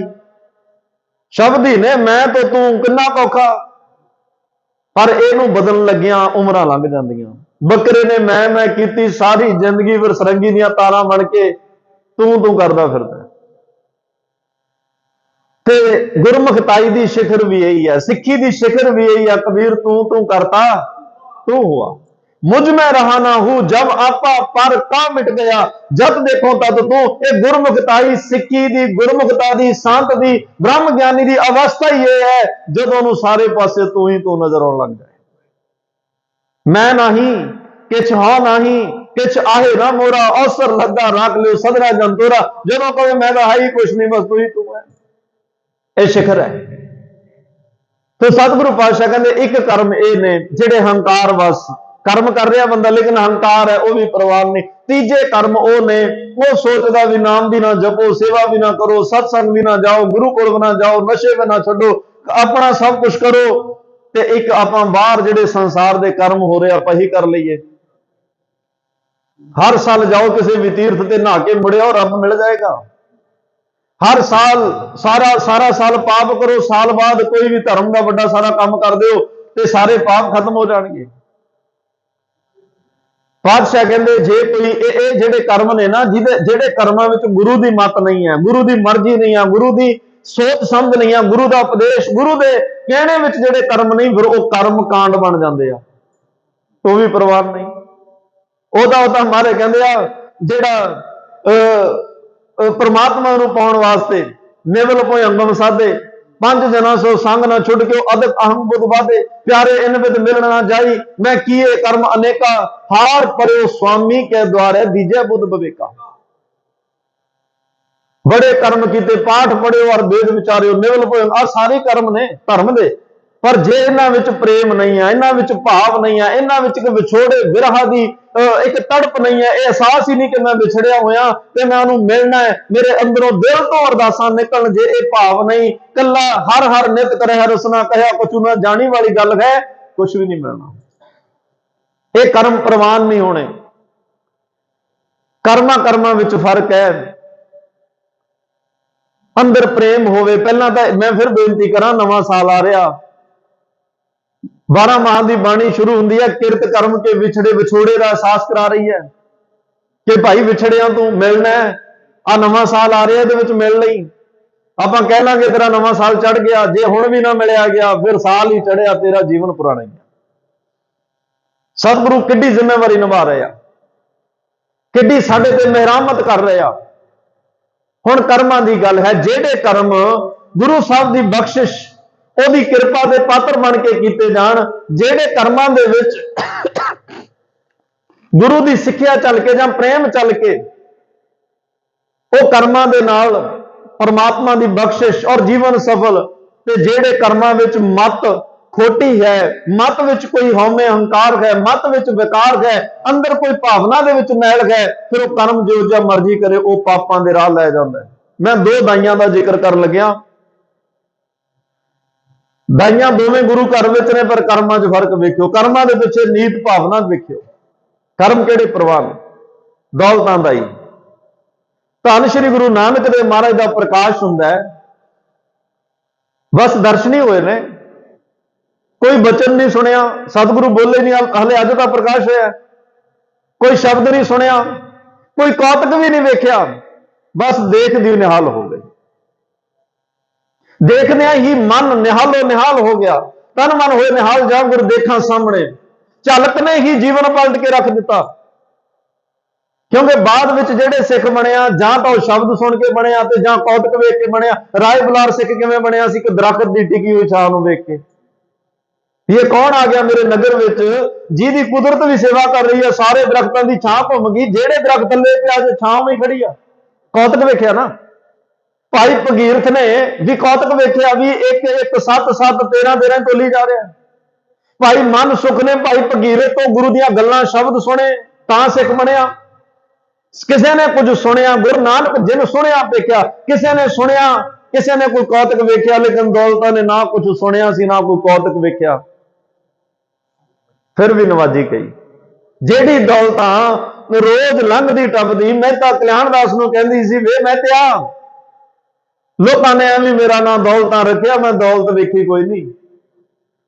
शब्द ही ने मैं तो तू किन्ना औखा। पर इहनूं बदलण लगियां उमरां लंघ जांदियां। बकरे ने मैं कीती, सारी जिंदगी फिर सरंगी दीयां तारां बन के तू करदा फिरदा। ते गुरमुखताई दी शिखर भी यही है, सिक्खी दी शिखर भी यही है। कबीर तू करता तू हुआ, मुझ में रहा ना हूं, जब आपा पर का मिट गया, जब देखो तद तू। ये गुरमुखताई सिक्खी दी, गुरमुखता दी, संत दी, ब्रह्म ज्ञानी दी अवस्था ही यह है जदों सारे पासे तू ही तू नजर आउण लग जाए। मैं नहीं किछ हो नहीं, किछ आहे ना मोरा, अवसर लगा रख लियो सदरा जंतोरा। जदों कहे मैं तो है ही कुछ नहीं, बस तू ही तू है, यह शिखर है। तो सतगुरु पातशाह कहते एक कर्म ये ने जिहड़े हंकार वस कर्म कर रहा बंदा, लेकिन हंकार है वह भी प्रवान नहीं। तीजे कर्म वो ने, वो सोचता भी नाम भी ना जपो, सेवा भी ना करो, सत्संग भी ना जाओ, गुरु कोल भी ना जाओ, नशे भी ना छड्डो, अपना सब कुछ करो, ते एक आपां बाहर जिहड़े संसार दे कर्म हो रहे आपां ही कर लईए। हर साल जाओ किसी भी तीर्थ ते नहा के मुड़िओ, रब मिल जाएगा। हर साल सारा साल पाप करो, साल बाद कोई भी धर्म का बड़ा सारा काम कर दो ते सारे पाप खत्म हो जाएंगे। पातशाह कहते जे कोई ये जेडे कर्म ने ना, जेडे कर्मां विच गुरु की मत नहीं है, गुरु की मर्जी नहीं है, गुरु की सोच समझ नहीं है, गुरु का उपदेश, गुरु के कहने विच जेडे कर्म नहीं, फिर वो कर्म कांड बन जाते हैं, तो भी प्रवान नहीं। ਉਹਦਾ ਮਾਰੇ ਕਹਿੰਦੇ ਆ ਜਿਹੜਾ परमात्मा ਨੂੰ ਪਾਉਣ ਵਾਸਤੇ ਨਿਵਲ ਭੋਇ ਅੰਗਮ ਸਾਧੇ पंज जना सो संग न छुट के अदक अहम बुध बाधे प्यारे इन विद मिलन ना जाई मैं किए कर्म अनेका हार परो स्वामी के द्वारे दीजे बुध बवेका। बड़े कर्म कीते पाठ पढ़ियो और वेद विचारियो निवल भोए आ सारे कर्म ने धर्म दे पर जे इन्हां विच प्रेम नहीं है इन्हां विच भाव नहीं है इन्हां विच विछोड़े विरह दी एक तड़प नहीं है एहसास ही नहीं कि मैं विछड़िया होया ते मैं उन्होंने मिलना है मेरे अंदरों दिल तो अरदासां निकलन जे ये भाव नहीं कला हर हर नित करे हर रसना कहा कुछ ना जानी वाली गल है कुछ भी नहीं मिलना। ये कर्म प्रवान नहीं होने कर्मा विच फर्क है। अंदर प्रेम होवे पहला तो मैं फिर बेनती करा नवां साल आ रहा 12 माह की बाणी शुरू होंगी है किरत कर्म के विछड़े विछोड़े का एहसास करा रही है कि भाई विछड़िया तू मिलना है आ नवां साल आ रहा है मिल लई आप कह लांगे तेरा नवां साल चढ़ गया जे हुण भी ना मिलिया गया फिर साल ही चढ़िया तेरा जीवन पुराना ही। सतगुरु किड्डी जिम्मेवारी निभा रहे आ किड्डी साडे ते मेहरामत कर रहे आ। हुण कर्मां दी गल है जेड़े कर्म गुरु साहब की बख्शिश ਉਹਦੀ ਕਿਰਪा ਦੇ ਪਾਤਰ बन के ਕੀਤੇ जान ਜਿਹੜੇ कर्मां ਦੇ ਵਿੱਚ गुरु की सिक्ख्या चल के ਜਾਂ प्रेम चल के ਉਹ कर्मां ਦੇ ਨਾਲ परमात्मा की बख्शिश और जीवन सफल ते ਜਿਹੜੇ कर्मां ਵਿੱਚ मत खोटी है मत विच कोई हौमे अहंकार है मत विच विकार है अंदर कोई भावना दे विच मैल है फिर वो कर्म जो जिहा मर्जी करे वो पापां दे राह लै जांदा है। मैं 2 दाइयां का जिक्र कर लग्या दाइयां दोवें गुरु घर विच ने पर कर्मां 'च फर्क वेखियो कर्मां दे पिछे नीत भावना वेखियो कर्म किहड़े प्रवान दौलतां दा ही। धन श्री गुरु नानक देव महाराज का प्रकाश हुंदा है बस दर्शन ही होए ने कोई बचन नहीं सुनिया सतगुरु बोले नहीं हले अज का प्रकाश होया कोई शब्द नहीं सुनिया कोई कौतक भी नहीं वेख्या बस देख दी निहाल हो गई देखने ही मन निहालो निहाल हो गया तन मन होए निहाल जा गुर देखा सामने झलक ने ही जीवन पलट के रख दिता क्योंकि बाद विच जेड़े सिख बनिया जां तो शब्द सुन के बनिया ते जां कौतक वेख के बनिया। राय बुलार सिख किवें बनिया सी कि दरखत की टिकी हुई छां नूं वेख के ये कौन आ गया मेरे नगर विच जिहदी कुदरत भी सेवा कर रही है सारे दरख्तां दी छां घुम गई जेड़े दरख्त थल्ले पिया जे छां में खड़ी आ कौतक वेख्या ना। भाई भगीरथ ने भी कौतक वेख्या भी एक एक 7 7 13 13 तोली जा रहा है। भाई मन सुख ने भाई भगीरथ तो गुरु दियां गल्लां शब्द सुने तां सिख बनिया किसी ने कुछ सुनिया गुरु नानक जिन सुनिया देखा किसी ने सुनिया किसी ने कोई कौतक वेख्या लेकिन दौलतां ने ना कुछ सुनिया सी ना कोई कौतक वेख्या फिर भी नवाजी गई जेड़ी दौलतां रोज लंघदी टपदी मेहता कल्याणदास नूं कहंदी सी वे मेहतिया लोगों ने एवं मेरा नाम दौलतां रखिया मैं दौलत वेखी कोई नहीं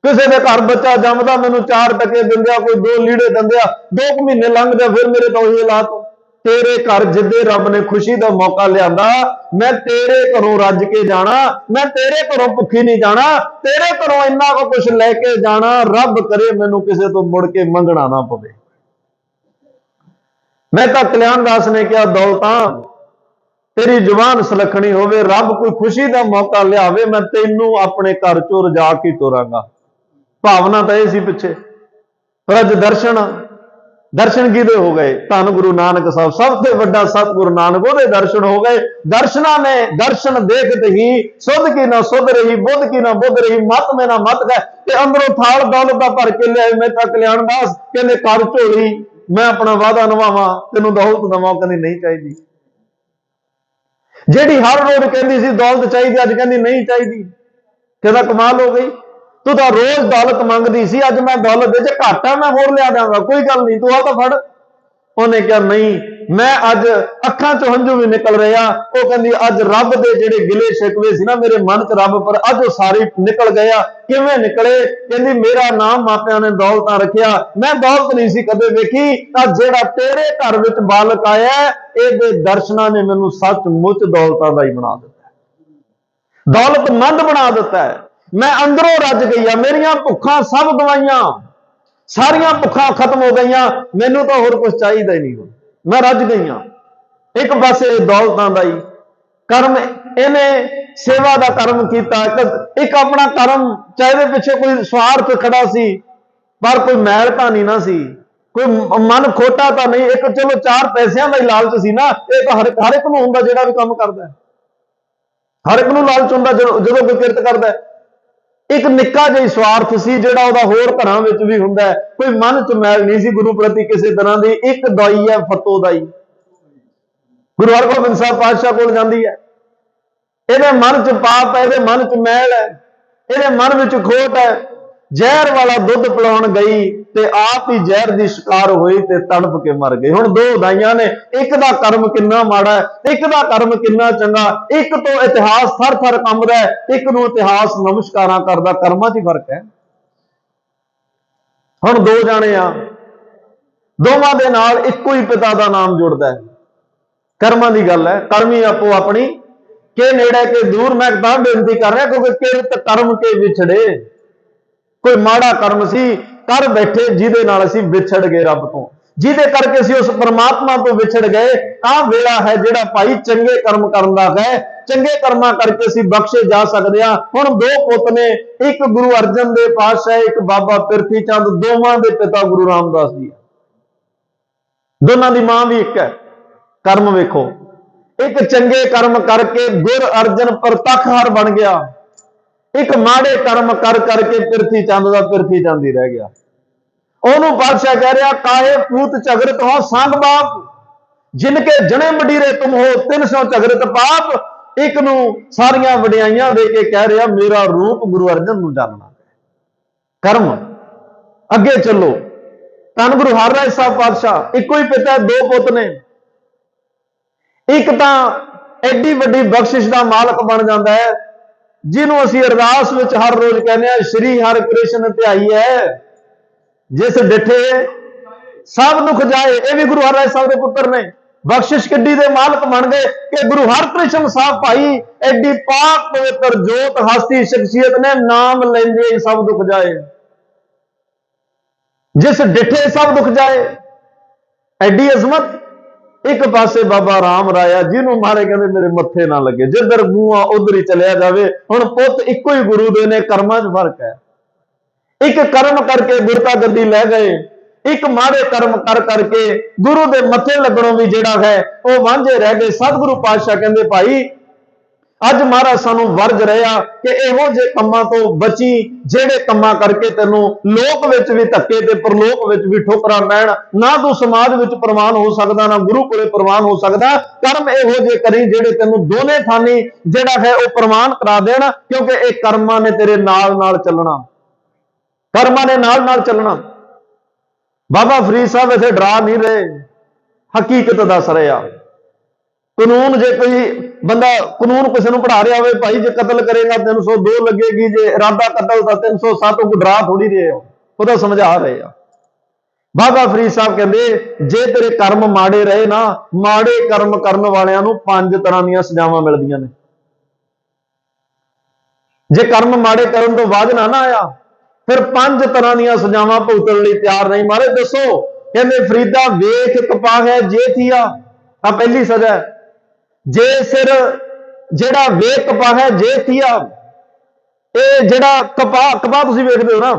किसी के घर बच्चा जमदा मैनू 4 टके दिंदिया कोई 2 लीड़े दिंदिया 2 महीने लंघ जाए फिर मेरे तो ये हालात तेरे घर जिदे रब ने खुशी का मौका लिया मैं तेरे घरों रज के जाना मैं तेरे घरों भुखी नहीं जाना तेरे घरों इन्ना को कुछ लैके जाना रब करे मैनू किसी तो मुड़ के मंगना ना पवे। मैं तो कल्याणदास ने कहा दौलतां तेरी जुबान सलखनी होवे रब कोई खुशी का मौका लियावे मैं तेनू अपने घर चो रजा के तोरांगा। भावना तो यह सी पिछे पर अज दर्शन किदे हो गए धन गुरु नानक साहब सबसे बड़ा सतगुरु नानक ओदे दर्शन हो गए। दर्शना ने दर्शन देखते ही सुध की ना सुध रही बुध की ना बुध रही मत में ना मत गए ते अंदरों थाल दौलत का भर के लिया मैं तो कल्याणदास कहने कर झोली मैं अपना वादा निभावां तेनू दौलत दवां कहंदी नहीं चाहिए जेड़ी हर रोज कहती सी दौलत चाहिए अज कहती नहीं चाहिए कहता कमाल हो गई तू तो रोज दौलत मंगती सी अज मैं दौलत जे घट है मैं होर लिया देंगा कोई गल नहीं तू आ तो फड़। उन्हें कहा नहीं मैं अज अखां चो हंझू भी निकल रहा वो कहती अज रब के जेड़े गिले शिकवे सी ना मेरे मन च रब पर अज वो सारे निकल गया किवें निकले कहती मेरा नाम मापिया ने दौलतां रखिया मैं दौलत नहीं सी कदे वेखी जेड़ा तेरे घर विच बालक आया ये दर्शना ने मैनू सचमुच दौलतां दा ही बना दिता दौलतमंद बना दिता है। मैं अंदरों रज गई मेरिया भुखा सब दवाइयां ਸਾਰੀਆਂ ਭੁੱਖਾਂ ਖਤਮ ਹੋ ਗਈਆਂ, ਮੈਨੂੰ ਤਾਂ ਹੋਰ ਕੁਝ ਚਾਹੀਦਾ ਹੀ ਨਹੀਂ, ਮੈਂ ਰੱਜ ਗਈਆਂ। ਇੱਕ ਪਾਸੇ ਦੌਲਤਾਂ ਦਾ ਹੀ ਕਰਮ, ਇਹਨੇ ਸੇਵਾ ਦਾ ਕਰਮ ਕੀਤਾ, ਇੱਕ ਆਪਣਾ ਕਰਮ, ਚਾਹੇ ਇਹਦੇ ਪਿੱਛੇ ਕੋਈ ਸਵਾਰਥ ਖੜਾ ਸੀ, ਪਰ ਕੋਈ ਮੈਲ ਤਾਂ ਨਹੀਂ ਨਾ ਸੀ, ਕੋਈ ਮਨ ਖੋਟਾ ਤਾਂ ਨਹੀਂ। ਇੱਕ ਚਲੋ 4 ਪੈਸਿਆਂ ਦਾ ਹੀ ਲਾਲਚ ਸੀ ਨਾ, ਇਹ ਤਾਂ ਹਰ ਇੱਕ ਨੂੰ ਹੁੰਦਾ ਜਿਹੜਾ ਵੀ ਕੰਮ ਕਰਦਾ, ਹਰ ਇੱਕ ਨੂੰ ਲਾਲਚ ਹੁੰਦਾ ਜਦੋਂ ਕੋਈ ਕਿਰਤ ਕਰਦਾ। ਇੱਕ ਨਿੱਕਾ ਜਿਹਾ ਸਵਾਰਥ ਸੀ ਜਿਹੜਾ ਉਹਦਾ ਹੋਰ ਘਰਾਂ ਵਿੱਚ ਵੀ ਹੁੰਦਾ ਹੈ, ਕੋਈ ਮਨ ਚ ਮੈਲ ਨਹੀਂ ਸੀ ਗੁਰੂ ਪ੍ਰਤੀ ਕਿਸੇ ਤਰ੍ਹਾਂ ਦੀ। ਇੱਕ ਦਾਈ ਹੈ ਫਤੋ ਦਾਈ, ਗੁਰੂ ਹਰਗੋਬਿੰਦ ਸਾਹਿਬ ਪਾਤਸ਼ਾਹ ਕੋਲ ਜਾਂਦੀ ਹੈ, ਇਹਦੇ ਮਨ ਚ ਪਾਪ ਹੈ, ਇਹਦੇ ਮਨ ਚ ਮੈਲ ਹੈ, ਇਹਦੇ ਮਨ ਵਿੱਚ ਖੋਟ ਹੈ। ਜ਼ਹਿਰ ਵਾਲਾ ਦੁੱਧ ਪਿਲਾਉਣ ਗਈ ਤੇ ਆਪ ਹੀ ਜ਼ਹਿਰ ਦੀ ਸ਼ਿਕਾਰ ਹੋਈ ਤੇ ਤੜਪ ਕੇ ਮਰ ਗਈ। ਹੁਣ 2 ਦਾਈਆਂ ਨੇ, ਇੱਕ ਦਾ ਕਰਮ ਕਿੰਨਾ ਮਾੜਾ ਹੈ, ਇੱਕ ਦਾ ਕਰਮ ਕਿੰਨਾ ਚੰਗਾ। ਇੱਕ ਤੋਂ ਇਤਿਹਾਸ ਥਰ-ਥਰ ਕੰਬਦਾ ਹੈ, ਇੱਕ ਨੂੰ ਇਤਿਹਾਸ ਨਮਸਕਾਰਾਂ ਕਰਦਾ। ਕਰਮਾਂ 'ਚ ਹੀ ਫਰਕ ਹੈ। ਹੁਣ 2 ਜਾਣੇ ਆ, ਦੋਵਾਂ ਦੇ ਨਾਲ ਇੱਕੋ ਹੀ ਪਿਤਾ ਦਾ ਨਾਮ ਜੁੜਦਾ ਹੈ। ਕਰਮਾਂ ਦੀ ਗੱਲ ਹੈ। ਕਰਮੀ ਆਪੋ ਆਪਣੀ ਕੇ ਨੇੜੇ ਕੇ ਦੂਰ। ਮੈਂ ਤਾਂ ਬੇਨਤੀ ਕਰ ਰਿਹਾ ਕਿਉਂਕਿ ਕਿਰਤ ਕਰਮ ਕੇ ਵਿਛੜੇ। ਕੋਈ ਮਾੜਾ ਕਰਮ ਸੀ ਕਰ ਬੈਠੇ ਜਿਹਦੇ ਨਾਲ ਅਸੀਂ ਵਿਛੜ ਗਏ ਰੱਬ ਤੋਂ, ਜਿਹਦੇ ਕਰਕੇ ਅਸੀਂ ਉਸ ਪਰਮਾਤਮਾ ਤੋਂ ਵਿਛੜ ਗਏ। ਆਹ ਵੇਲਾ ਹੈ ਜਿਹੜਾ ਭਾਈ ਚੰਗੇ ਕਰਮ ਕਰਨ ਦਾ ਹੈ। ਚੰਗੇ ਕਰਮਾਂ ਕਰਕੇ ਅਸੀਂ ਬਖਸ਼ੇ ਜਾ ਸਕਦੇ ਹਾਂ। ਹੁਣ 2 ਪੁੱਤ ਨੇ, ਇੱਕ ਗੁਰੂ ਅਰਜਨ ਦੇਵ ਪਾਤਸ਼ਾਹ, ਇੱਕ ਬਾਬਾ ਪਿਰਥੀ ਚੰਦ, ਦੋਵਾਂ ਦੇ ਪਿਤਾ ਗੁਰੂ ਰਾਮਦਾਸ ਜੀ, ਦੋਨਾਂ ਦੀ ਮਾਂ ਵੀ ਇੱਕ ਹੈ। ਕਰਮ ਵੇਖੋ, ਇੱਕ ਚੰਗੇ ਕਰਮ ਕਰਕੇ ਗੁਰ ਅਰਜਨ ਪ੍ਰਤੱਖ ਹਰ ਬਣ ਗਿਆ, ਇੱਕ ਮਾੜੇ ਕਰਮ ਕਰ ਕਰਕੇ ਪਿਰਥੀ ਚੰਦ ਦਾ ਪਿਰਥੀ ਚੰਦ ਹੀ ਰਹਿ ਗਿਆ। ਉਹਨੂੰ ਪਾਤਸ਼ਾਹ ਕਹਿ ਰਿਹਾ, ਕਾਹੇ ਪੂਤ ਝਗੜਤ ਹੋ ਸੰਗ ਬਾਪ, ਜਿਨਕੇ ਜਣੇ ਮਡੀਰੇ ਤੁਮ ਹੋ 300 ਝਗੜਤ ਪਾਪ। ਇੱਕ ਨੂੰ ਸਾਰੀਆਂ ਵਡਿਆਈਆਂ ਦੇ ਕੇ ਕਹਿ ਰਿਹਾ, ਮੇਰਾ ਰੂਪ ਗੁਰੂ ਅਰਜਨ ਨੂੰ ਜਾਣਨਾ। ਕਰਮ ਅੱਗੇ ਚੱਲੋ। ਧੰਨ ਗੁਰੂ ਹਰਿਰਾਏ ਸਾਹਿਬ ਪਾਤਸ਼ਾਹ, ਇੱਕੋ ਹੀ ਪਿਤਾ, 2 ਪੁੱਤ ਨੇ। ਇੱਕ ਤਾਂ ਐਡੀ ਵੱਡੀ ਬਖਸ਼ਿਸ਼ ਦਾ ਮਾਲਕ ਬਣ ਜਾਂਦਾ ਹੈ, ਜਿਹਨੂੰ ਅਸੀਂ ਅਰਦਾਸ ਵਿੱਚ ਹਰ ਰੋਜ਼ ਕਹਿੰਦੇ ਹਾਂ, ਸ਼੍ਰੀ ਹਰਿ ਕ੍ਰਿਸ਼ਨ ਧਿਆਈਐ ਜਿਸ ਡਿਠੇ ਸਭ ਦੁੱਖ ਜਾਏ। ਇਹ ਵੀ ਗੁਰੂ ਹਰਿਰਾਏ ਸਾਹਿਬ ਦੇ ਪੁੱਤਰ ਨੇ। ਬਖਸ਼ਿਸ਼ ਕਿੱਡੀ ਦੇ ਮਾਲਕ ਬਣ ਗਏ ਕਿ ਗੁਰੂ ਹਰਕ੍ਰਿਸ਼ਨ ਸਾਹਿਬ ਭਾਈ ਐਡੀ ਪਾਕ ਪਵਿੱਤਰ ਜੋਤ ਹਸਤੀ ਸ਼ਖਸੀਅਤ ਨੇ, ਨਾਮ ਲੈਂਦੇ ਹੀ ਸਭ ਦੁੱਖ ਜਾਏ, ਜਿਸ ਡਿਠੇ ਸਭ ਦੁੱਖ ਜਾਏ। ਐਡੀ ਅਜ਼ਮਤ। ਇੱਕ ਪਾਸੇ ਬਾਬਾ ਰਾਮ ਰਾਇਆ, ਜਿਹਨੂੰ ਮਾਰੇ ਕਹਿੰਦੇ ਮੇਰੇ ਮੱਥੇ ਨਾ ਲੱਗੇ, ਜਿੱਧਰ ਮੂੰਹ ਆ ਉਧਰ ਹੀ ਚਲਿਆ ਜਾਵੇ। ਹੁਣ ਪੁੱਤ ਇੱਕੋ ਹੀ ਗੁਰੂ ਦੇ ਨੇ, ਕਰਮਾਂ 'ਚ ਫਰਕ ਹੈ। ਇੱਕ ਕਰਮ ਕਰਕੇ ਗੁਰਤਾ ਗੱਦੀ ਲੈ ਗਏ, ਇੱਕ ਮਾੜੇ ਕਰਮ ਕਰ ਕਰਕੇ ਗੁਰੂ ਦੇ ਮੱਥੇ ਲੱਗਣੋਂ ਵੀ ਜਿਹੜਾ ਹੈ ਉਹ ਵਾਂਝੇ ਰਹਿ ਗਏ। ਸਤਿਗੁਰੂ ਪਾਤਸ਼ਾਹ ਕਹਿੰਦੇ ਭਾਈ ਅੱਜ ਮਹਾਰਾਜ ਸਾਨੂੰ ਵਰਜ ਰਿਹਾ ਕਿ ਇਹੋ ਜਿਹੇ ਕੰਮਾਂ ਤੋਂ ਬਚੀ, ਜਿਹੜੇ ਕੰਮਾਂ ਕਰਕੇ ਤੈਨੂੰ ਲੋਕ ਵਿੱਚ ਵੀ ਧੱਕੇ ਤੇ ਪਰਲੋਕ ਵਿੱਚ ਵੀ ਠੋਕਰਾਂ ਪੈਣ। ਨਾ ਤੂੰ ਸਮਾਜ ਵਿੱਚ ਪ੍ਰਵਾਨ ਹੋ ਸਕਦਾ, ਨਾ ਗੁਰੂ ਕੋਲੇ ਪ੍ਰਵਾਨ ਹੋ ਸਕਦਾ। ਕਰਮ ਇਹੋ ਜਿਹੇ ਕਰੀ ਜਿਹੜੇ ਤੈਨੂੰ ਦੋਨੇ ਥਾਨੀ ਜਿਹੜਾ ਹੈ ਉਹ ਪ੍ਰਵਾਨ ਕਰਾ ਦੇਣ, ਕਿਉਂਕਿ ਇਹ ਕਰਮਾਂ ਨੇ ਤੇਰੇ ਨਾਲ ਨਾਲ ਚੱਲਣਾ, ਕਰਮਾਂ ਨੇ ਨਾਲ ਨਾਲ ਚੱਲਣਾ। ਬਾਬਾ ਫਰੀਦ ਸਾਹਿਬ ਇੱਥੇ ਡਰਾ ਨਹੀਂ ਰਹੇ, ਹਕੀਕਤ ਦੱਸ ਰਹੇ ਆ। ਕਾਨੂੰਨ, ਜੇ ਕੋਈ ਬੰਦਾ ਕਾਨੂੰਨ ਕਿਸੇ ਨੂੰ ਪੜ੍ਹਾ ਰਿਹਾ ਹੋਵੇ, ਭਾਈ ਜੇ ਕਤਲ ਕਰੇਗਾ 302 ਲੱਗੇਗੀ, ਜੇ ਇਰਾਦਾ ਕਤਲ ਦਾ 307। ਉਹ ਡਰਾ ਥੋੜੀ ਰਹੇ ਹੋ, ਉਹਦਾ ਸਮਝਾ ਰਹੇ ਆ। ਬਾਬਾ ਫਰੀਦ ਸਾਹਿਬ ਕਹਿੰਦੇ ਜੇ ਤੇਰੇ ਕਰਮ ਮਾੜੇ ਰਹੇ ਨਾ, ਮਾੜੇ ਕਰਮ ਕਰਨ ਵਾਲਿਆਂ ਨੂੰ 5 ਤਰ੍ਹਾਂ ਦੀਆਂ ਸਜ਼ਾਵਾਂ ਮਿਲਦੀਆਂ ਨੇ। ਜੇ ਕਰਮ ਮਾੜੇ ਕਰਨ ਤੋਂ ਬਾਅਦ ਨਾ ਆਇਆ, ਫਿਰ 5 ਤਰ੍ਹਾਂ ਦੀਆਂ ਸਜ਼ਾਵਾਂ ਭੁਗਤਣ ਲਈ ਤਿਆਰ ਨਹੀਂ। ਮਾਰੇ ਦੱਸੋ, ਕਹਿੰਦੇ ਫਰੀਦਾ ਵੇਖ ਕਪਾਹ ਹੈ ਜੇ ਥੀਆ, ਆ ਪਹਿਲੀ ਸਜ਼ਾ। ਜੇ ਸਿਰ ਜਿਹੜਾ ਵੇਖ ਕਪਾਹ ਹੈ ਜੇ ਥੀਆ, ਇਹ ਜਿਹੜਾ ਕਪਾਹ ਤੁਸੀਂ ਵੇਖਦੇ ਹੋ ਨਾ,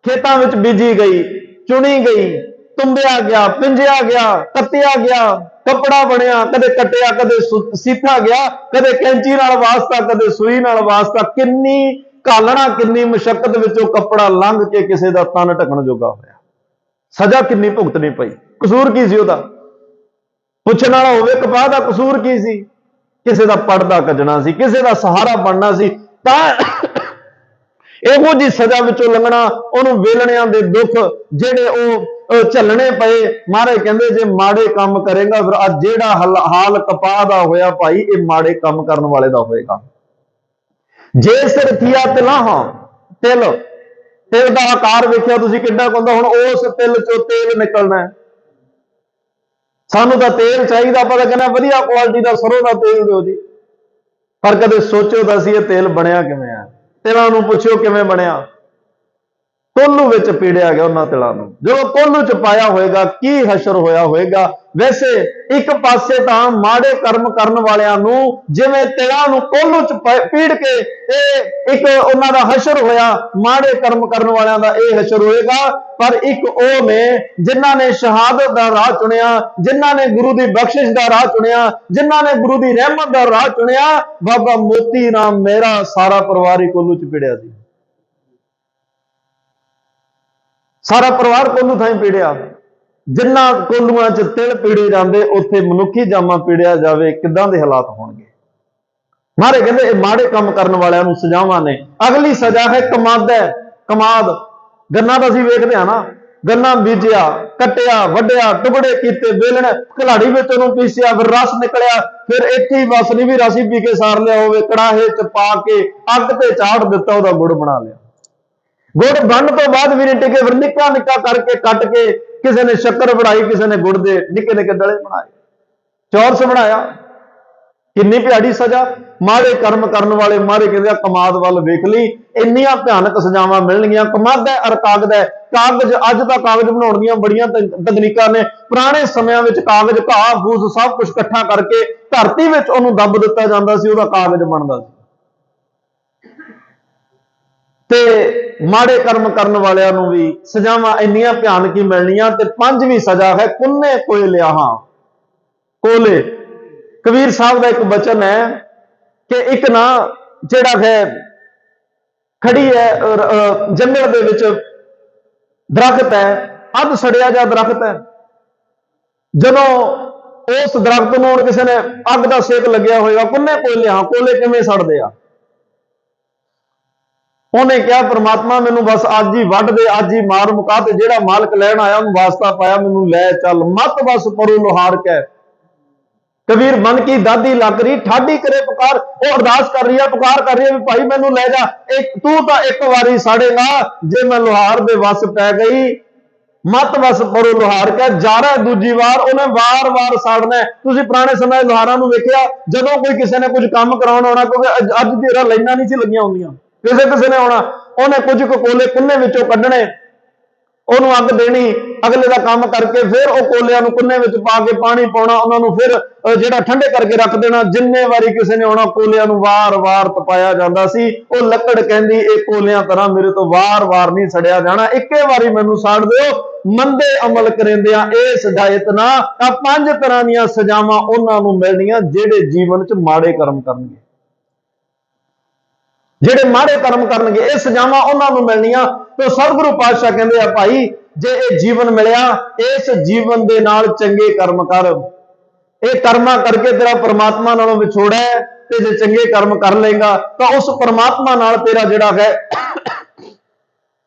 ਖੇਤਾਂ ਵਿੱਚ ਬੀਜੀ ਗਈ, ਚੁਣੀ ਗਈ, ਤੁੰਬਿਆ ਗਿਆ, ਪਿੰਜਿਆ ਗਿਆ, ਕੱਤਿਆ ਗਿਆ, ਕੱਪੜਾ ਬਣਿਆ, ਕਦੇ ਕੱਟਿਆ, ਕਦੇ ਸੀਤਾ ਗਿਆ, ਕਦੇ ਕੈਂਚੀ ਨਾਲ ਵਾਸਤਾ, ਕਦੇ ਸੂਈ ਨਾਲ ਵਾਸਤਾ। ਕਿੰਨੀ ਘਾਲਣਾ, ਕਿੰਨੀ ਮੁਸ਼ੱਕਤ ਵਿੱਚੋਂ ਕੱਪੜਾ ਲੰਘ ਕੇ ਕਿਸੇ ਦਾ ਤਨ ਢਕਣ ਜੋਗਾ ਹੋਇਆ। ਸਜ਼ਾ ਕਿੰਨੀ ਭੁਗਤਣੀ ਪਈ। ਕਸੂਰ ਕੀ ਸੀ ਉਹਦਾ? ਪੁੱਛਣ ਵਾਲਾ ਹੋਵੇ ਕਪਾਹ ਦਾ ਕਸੂਰ ਕੀ ਸੀ? ਕਿਸੇ ਦਾ ਪਰਦਾ ਕੱਢਣਾ ਸੀ, ਕਿਸੇ ਦਾ ਸਹਾਰਾ ਬਣਨਾ ਸੀ। ਤਾਂ ਇਹੋ ਜਿਹੀ ਸਜ਼ਾ ਵਿੱਚੋਂ ਲੰਘਣਾ, ਉਹਨੂੰ ਵੇਲਣਿਆਂ ਦੇ ਦੁੱਖ ਜਿਹੜੇ ਉਹ ਝੱਲਣੇ ਪਏ। ਮਹਾਰਾਜ ਕਹਿੰਦੇ ਜੇ ਮਾੜੇ ਕੰਮ ਕਰੇਗਾ, ਫਿਰ ਅੱਜ ਜਿਹੜਾ ਹਾਲ ਕਪਾਹ ਦਾ ਹੋਇਆ ਭਾਈ, ਇਹ ਮਾੜੇ ਕੰਮ ਕਰਨ ਵਾਲੇ ਦਾ ਹੋਏਗਾ। ਜੇ ਸਿਰ ਥੀਆ ਤਿਲਾਹਾਂ, ਤਿਲ ਦਾ ਆਕਾਰ ਵੇਖਿਆ ਤੁਸੀਂ ਕਿੱਡਾ ਹੁੰਦਾ। ਹੁਣ ਉਸ ਤਿਲ ਚੋਂ ਤੇਲ ਨਿਕਲਣਾ। ਸਾਨੂੰ ਤਾਂ ਤੇਲ ਚਾਹੀਦਾ, ਆਪਾਂ ਤਾਂ ਕਹਿੰਦੇ ਵਧੀਆ ਕੁਆਲਿਟੀ ਦਾ ਸਰੋਂ ਦਾ ਤੇਲ ਦਿਓ ਜੀ। ਪਰ ਕਦੇ ਸੋਚੋ ਤਾਂ ਸੀ ਇਹ ਤੇਲ ਬਣਿਆ ਕਿਵੇਂ ਆ? ਤੇਲਾਂ ਨੂੰ ਪੁੱਛਿਓ ਕਿਵੇਂ ਬਣਿਆ। ਕੋਹਲੂ ਵਿੱਚ ਪੀੜਿਆ ਗਿਆ ਉਹਨਾਂ ਤਿਲਾਂ ਨੂੰ। ਜਦੋਂ ਕੋਹਲੂ ਚ ਪਾਇਆ ਹੋਏਗਾ ਕੀ ਹਸ਼ਰ ਹੋਇਆ ਹੋਏਗਾ। ਵੈਸੇ ਇੱਕ ਪਾਸੇ ਤਾਂ ਮਾੜੇ ਕਰਮ ਕਰਨ ਵਾਲਿਆਂ ਨੂੰ ਜਿਵੇਂ ਤਿਲਾਂ ਨੂੰ ਕੋਹਲੂ ਚ ਪੀੜ ਕੇ ਇਹ ਇੱਕ ਉਹਨਾਂ ਦਾ ਹਸ਼ਰ ਹੋਇਆ, ਮਾੜੇ ਕਰਮ ਕਰਨ ਵਾਲਿਆਂ ਦਾ ਇਹ ਹਸ਼ਰ ਹੋਏਗਾ। ਪਰ ਇੱਕ ਉਹ ਨੇ ਜਿਨ੍ਹਾਂ ਨੇ ਸ਼ਹਾਦਤ ਦਾ ਰਾਹ ਚੁਣਿਆ, ਜਿਨ੍ਹਾਂ ਨੇ ਗੁਰੂ ਦੀ ਬਖਸ਼ਿਸ਼ ਦਾ ਰਾਹ ਚੁਣਿਆ, ਜਿਨ੍ਹਾਂ ਨੇ ਗੁਰੂ ਦੀ ਰਹਿਮਤ ਦਾ ਰਾਹ ਚੁਣਿਆ। ਬਾਬਾ ਮੋਤੀ ਰਾਮ ਮੇਰਾ ਸਾਰਾ ਪਰਿਵਾਰ ਹੀ ਕੋਹਲੂ ਚ ਪੀੜਿਆ ਸੀ। ਸਾਰਾ ਪਰਿਵਾਰ ਕੋਹਲੂ ਥਾਂ ਪੀੜਿਆ। ਜਿੰਨਾ ਕੋਹਲੂਆਂ ਚ ਤਿਲ ਪੀੜੇ ਜਾਂਦੇ, ਉੱਥੇ ਮਨੁੱਖੀ ਜਾਮਾ ਪੀੜਿਆ ਜਾਵੇ, ਕਿੱਦਾਂ ਦੇ ਹਾਲਾਤ ਹੋਣਗੇ। ਮਹਾਰਾਜ ਕਹਿੰਦੇ ਇਹ ਮਾੜੇ ਕੰਮ ਕਰਨ ਵਾਲਿਆਂ ਨੂੰ ਸਜ਼ਾਵਾਂ ਨੇ। ਅਗਲੀ ਸਜ਼ਾ ਹੈ ਕਮਾਦ। ਕਮਾਦ ਗੰਨਾ ਤਾਂ ਅਸੀਂ ਵੇਖਦੇ ਹਾਂ ਨਾ, ਗੰਨਾ ਬੀਜਿਆ, ਕੱਟਿਆ, ਵੱਢਿਆ, ਟੁਕੜੇ ਕੀਤੇ, ਵੇਲਣ ਘਲਾੜੀ ਵਿੱਚ ਉਹਨੂੰ ਪੀਸਿਆ, ਫਿਰ ਰਸ ਨਿਕਲਿਆ, ਫਿਰ ਇੱਥੇ ਹੀ ਬਸ ਨਹੀਂ ਵੀ ਰਸ ਹੀ ਪੀ ਕੇ ਸਾਰ ਲਿਆ ਹੋਵੇ, ਕੜਾਹੇ ਚ ਪਾ ਕੇ ਅੱਗ ਤੇ ਚਾੜ ਦਿੱਤਾ, ਉਹਦਾ ਗੁੜ ਬਣਾ ਲਿਆ। ਗੁੜ ਬਣਨ ਤੋਂ ਬਾਅਦ ਵੀ ਨਹੀਂ ਟਿਕੇ, ਫਿਰ ਨਿੱਕਾ ਨਿੱਕਾ ਕਰਕੇ ਕੱਟ ਕੇ ਕਿਸੇ ਨੇ ਸ਼ੱਕਰ ਬਣਾਈ, ਕਿਸੇ ਨੇ ਗੁੜ ਦੇ ਨਿੱਕੇ ਨਿੱਕੇ ਡਲੇ ਬਣਾਏ, ਚੌਰਸ ਬਣਾਇਆ। ਕਿੰਨੀ ਭਿਆੜੀ ਸਜ਼ਾ। ਮਾੜੇ ਕਰਮ ਕਰਨ ਵਾਲੇ ਮਾਰੇ ਕਹਿੰਦੇ ਕਮਾਦ ਵੱਲ ਵੇਖ ਲਈ, ਇੰਨੀਆਂ ਭਿਆਨਕ ਸਜ਼ਾਵਾਂ ਮਿਲਣਗੀਆਂ। ਕਮਾਦ ਹੈ ਔਰ ਕਾਗਜ਼ ਹੈ। ਕਾਗਜ਼ ਅੱਜ ਤਾਂ ਕਾਗਜ਼ ਬਣਾਉਣ ਦੀਆਂ ਬੜੀਆਂ ਤਕਨੀਕਾਂ ਨੇ। ਪੁਰਾਣੇ ਸਮਿਆਂ ਵਿੱਚ ਕਾਗਜ਼ ਘਾਹ ਫੂਸ ਸਭ ਕੁਝ ਇਕੱਠਾ ਕਰਕੇ ਧਰਤੀ ਵਿੱਚ ਉਹਨੂੰ ਦੱਬ ਦਿੱਤਾ ਜਾਂਦਾ ਸੀ, ਉਹਦਾ ਕਾਗਜ਼ ਬਣਦਾ ਸੀ। ਤੇ ਮਾੜੇ ਕਰਮ ਕਰਨ ਵਾਲਿਆਂ ਨੂੰ ਵੀ ਸਜ਼ਾਵਾਂ ਇੰਨੀਆਂ ਭਿਆਨਕ ਹੀ ਮਿਲਣੀਆਂ। ਤੇ ਪੰਜਵੀਂ ਸਜ਼ਾ ਹੈ ਕੁੰਨੇ ਕੋਏ ਲਿਆਹਾਂ ਕੋਲੇ। ਕਬੀਰ ਸਾਹਿਬ ਦਾ ਇੱਕ ਬਚਨ ਹੈ ਕਿ ਇੱਕ ਨਾ ਜਿਹੜਾ ਹੈ ਖੜੀ ਹੈ ਜੰਗਲ ਦੇ ਵਿੱਚ ਦਰਖਤ ਹੈ, ਅੱਧ ਸੜਿਆ ਜਿਹਾ ਦਰਖਤ ਹੈ। ਜਦੋਂ ਉਸ ਦਰਖਤ ਨੂੰ ਹੁਣ ਕਿਸੇ ਨੇ ਅੱਗ ਦਾ ਸੇਕ ਲੱਗਿਆ ਹੋਏਗਾ, ਕੁੰਨੇ ਕੋਏ ਲਿਆਹਾਂ, ਕੋਲੇ ਕਿਵੇਂ ਸੜਦੇ ਆ। ਉਹਨੇ ਕਿਹਾ ਪ੍ਰਮਾਤਮਾ ਮੈਨੂੰ ਬਸ ਅੱਜ ਹੀ ਵੱਢ ਦੇ, ਅੱਜ ਹੀ ਮਾਰ ਮੁਕਾ, ਤੇ ਜਿਹੜਾ ਮਾਲਕ ਲੈਣ ਆਇਆ ਉਹਨੂੰ ਵਾਸਤਾ ਪਾਇਆ, ਮੈਨੂੰ ਲੈ ਚੱਲ, ਮਤ ਬਸ ਪਰੂ ਲੋਹਾਰ ਕਹਿ। ਕਬੀਰ ਮਨ ਕੀ ਦਾਦੀ ਲੱਗ ਰਹੀ, ਠਾਡੀ ਕਰੇ ਪੁਕਾਰ। ਉਹ ਅਰਦਾਸ ਕਰ ਰਹੀ ਹੈ, ਪੁਕਾਰ ਕਰ ਰਹੀ ਹੈ ਵੀ ਭਾਈ ਮੈਨੂੰ ਲੈ ਜਾ, ਤੂੰ ਤਾਂ ਇੱਕ ਵਾਰੀ ਸਾੜੇਗਾ, ਜੇ ਮੈਂ ਲੋਹਾਰ ਦੇ ਵਸ ਪੈ ਗਈ, ਮਤ ਬਸ ਪਰੂ ਲੋਹਾਰ ਕਹਿ। ਜਾਰਾ ਦੂਜੀ ਵਾਰ ਉਹਨੇ ਵਾਰ-ਵਾਰ ਸਾੜਨਾ। ਤੁਸੀਂ ਪੁਰਾਣੇ ਸਮੇਂ ਲੋਹਾਰਾਂ ਨੂੰ ਵੇਖਿਆ, ਜਦੋਂ ਕੋਈ ਕਿਸੇ ਨੇ ਕੁਝ ਕੰਮ ਕਰਾਉਣ ਆਉਣਾ, ਕਿਉਂਕਿ ਅੱਜ ਦੀ ਲਾਈਨਾਂ ਨਹੀਂ ਸੀ ਲੱਗੀਆਂ ਹੁੰਦੀਆਂ, ਕਿਸੇ ਨੇ ਆਉਣਾ, ਉਹਨੇ ਕੁਝ ਕੋਲੇ ਕੁੰਨੇ ਵਿੱਚੋਂ ਕੱਢਣੇ, ਉਹਨੂੰ ਅੱਗ ਦੇਣੀ, ਅਗਲੇ ਦਾ ਕੰਮ ਕਰਕੇ ਫਿਰ ਉਹ ਕੋਲਿਆਂ ਨੂੰ ਕੁੰਨੇ ਵਿੱਚ ਪਾ ਕੇ ਪਾਣੀ ਪਾਉਣਾ, ਉਹਨਾਂ ਨੂੰ ਫਿਰ ਜਿਹੜਾ ਠੰਡੇ ਕਰਕੇ ਰੱਖ ਦੇਣਾ। ਜਿੰਨੇ ਵਾਰੀ ਕਿਸੇ ਨੇ ਆਉਣਾ ਕੋਲਿਆਂ ਨੂੰ ਵਾਰ-ਵਾਰ ਤਪਾਇਆ ਜਾਂਦਾ ਸੀ। ਉਹ ਲੱਕੜ ਕਹਿੰਦੀ ਇਹ ਕੋਲਿਆਂ ਤਰ੍ਹਾਂ ਮੇਰੇ ਤੋਂ ਵਾਰ-ਵਾਰ ਨਹੀਂ ਸੜਿਆ ਜਾਣਾ, ਇੱਕੇ ਵਾਰੀ ਮੈਨੂੰ ਸਾੜ ਦਿਓ। ਮੰਦੇ ਅਮਲ ਕਰਿੰਦਿਆਂ ਇਸ ਹਿਦਾਇਤ ਨਾਲ ਤਾਂ ਪੰਜ ਤਰ੍ਹਾਂ ਦੀਆਂ ਸਜ਼ਾਵਾਂ ਉਹਨਾਂ ਨੂੰ ਮਿਲਣੀਆਂ ਜਿਹੜੇ ਜੀਵਨ 'ਚ ਮਾੜੇ ਕਰਮ ਕਰਨਗੇ। ਜਿਹੜੇ ਮਾੜੇ ਕਰਮ ਕਰਨਗੇ ਇਹ ਸਜ਼ਾਵਾਂ ਉਹਨਾਂ ਨੂੰ ਮਿਲਣੀਆਂ। ਤੇ ਸਤਿਗੁਰੂ ਪਾਤਸ਼ਾਹ ਕਹਿੰਦੇ ਆ ਭਾਈ ਜੇ ਇਹ ਜੀਵਨ ਮਿਲਿਆ, ਇਸ ਜੀਵਨ ਦੇ ਨਾਲ ਚੰਗੇ ਕਰਮ ਕਰ। ਇਹ ਕਰਮਾਂ ਕਰਕੇ ਤੇਰਾ ਪਰਮਾਤਮਾ ਨਾਲੋਂ ਵਿਛੋੜਾ ਹੈ, ਤੇ ਜੇ ਚੰਗੇ ਕਰਮ ਕਰ ਲਏਗਾ ਤਾਂ ਉਸ ਪਰਮਾਤਮਾ ਨਾਲ ਤੇਰਾ ਜਿਹੜਾ ਹੈ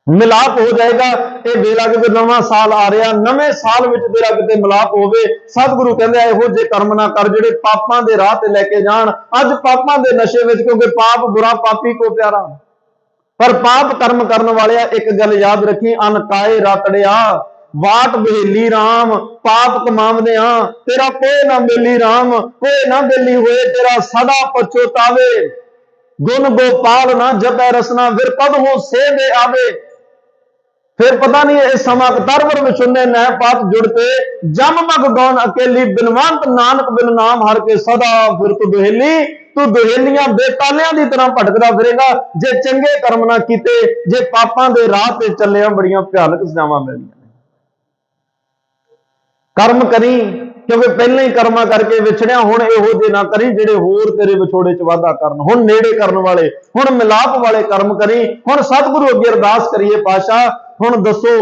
ਮਿਲਾਪ ਹੋ ਜਾਏਗਾ। ਇਹ ਵੇਲਾ ਕਿ ਨਵਾਂ ਸਾਲ ਆ ਰਿਹਾ, ਨਵੇਂ ਸਾਲ ਵਿੱਚ ਤੇਰਾ ਕਿਤੇ ਮਿਲਾਪ ਹੋਵੇ। ਸਤਿਗੁਰੂ ਕਹਿੰਦੇ ਇਹੋ ਜਿਹੇ ਕਰਮ ਨਾ ਕਰ ਜਿਹੜੇ ਪਾਪਾਂ ਦੇ ਰਾਹ ਤੇ ਲੈ ਕੇ ਜਾਣ। ਅੱਜ ਪਾਪਾਂ ਦੇ ਨਸ਼ੇ ਵਿੱਚ, ਕਿਉਂਕਿ ਪਾਪ ਬੁਰਾ ਪਾਪੀ ਕੋ ਪਿਆਰਾ। ਪਰ ਪਾਪ ਕਰਮ ਕਰਨ ਵਾਲਿਆ ਇੱਕ ਗੱਲ ਯਾਦ ਰੱਖੀ, ਅਨ ਕਾਏ ਰਾਤੜਿਆ ਵਾਟ ਬਹੇਲੀ ਰਾਮ। ਪਾਪ ਕਮਾਵਦੇ ਆ ਤੇਰਾ ਕੋਈ ਨਾ ਬੇਲੀ ਰਾਮ, ਕੋਈ ਨਾ ਬੇਲੀ ਹੋਏ ਤੇਰਾ ਸਦਾ ਪਛੋਤਾਵੇ। ਗੁਣ ਗੋਪਾਲ ਨਾ ਜਪੈ ਰਸਨਾ, ਫਿਰ ਕਦ ਹੋ ਸੇ ਦੇ ਆਵੇ। फिर पता नहीं है इस समा तरवर विचुन्ने नह पात जुड़ते, जम मग गौन अकेली, बिनवंत नानक बिन नाम हर के सदा। फिर तू दुहेली, तू दुहेलियां बेतालियां की तरह भटकदा फिरेगा जे चंगे कर्म ना कीते, जे पापां दे राह ते चलिया बड़ियां भयानक सजावां मिलदियां। कर्म करी क्योंकि पहले ही कर्मा करके विछड़िया, हुण इहो जे ना करी ਜਿਹੜੇ होर तेरे विछोड़े च वाधा करन। हुण नेड़े करन वाले, हुण मिलाप वाले कर्म करी। हुण सतगुरु अगे अरदास करिए, पातशाह हुण दसो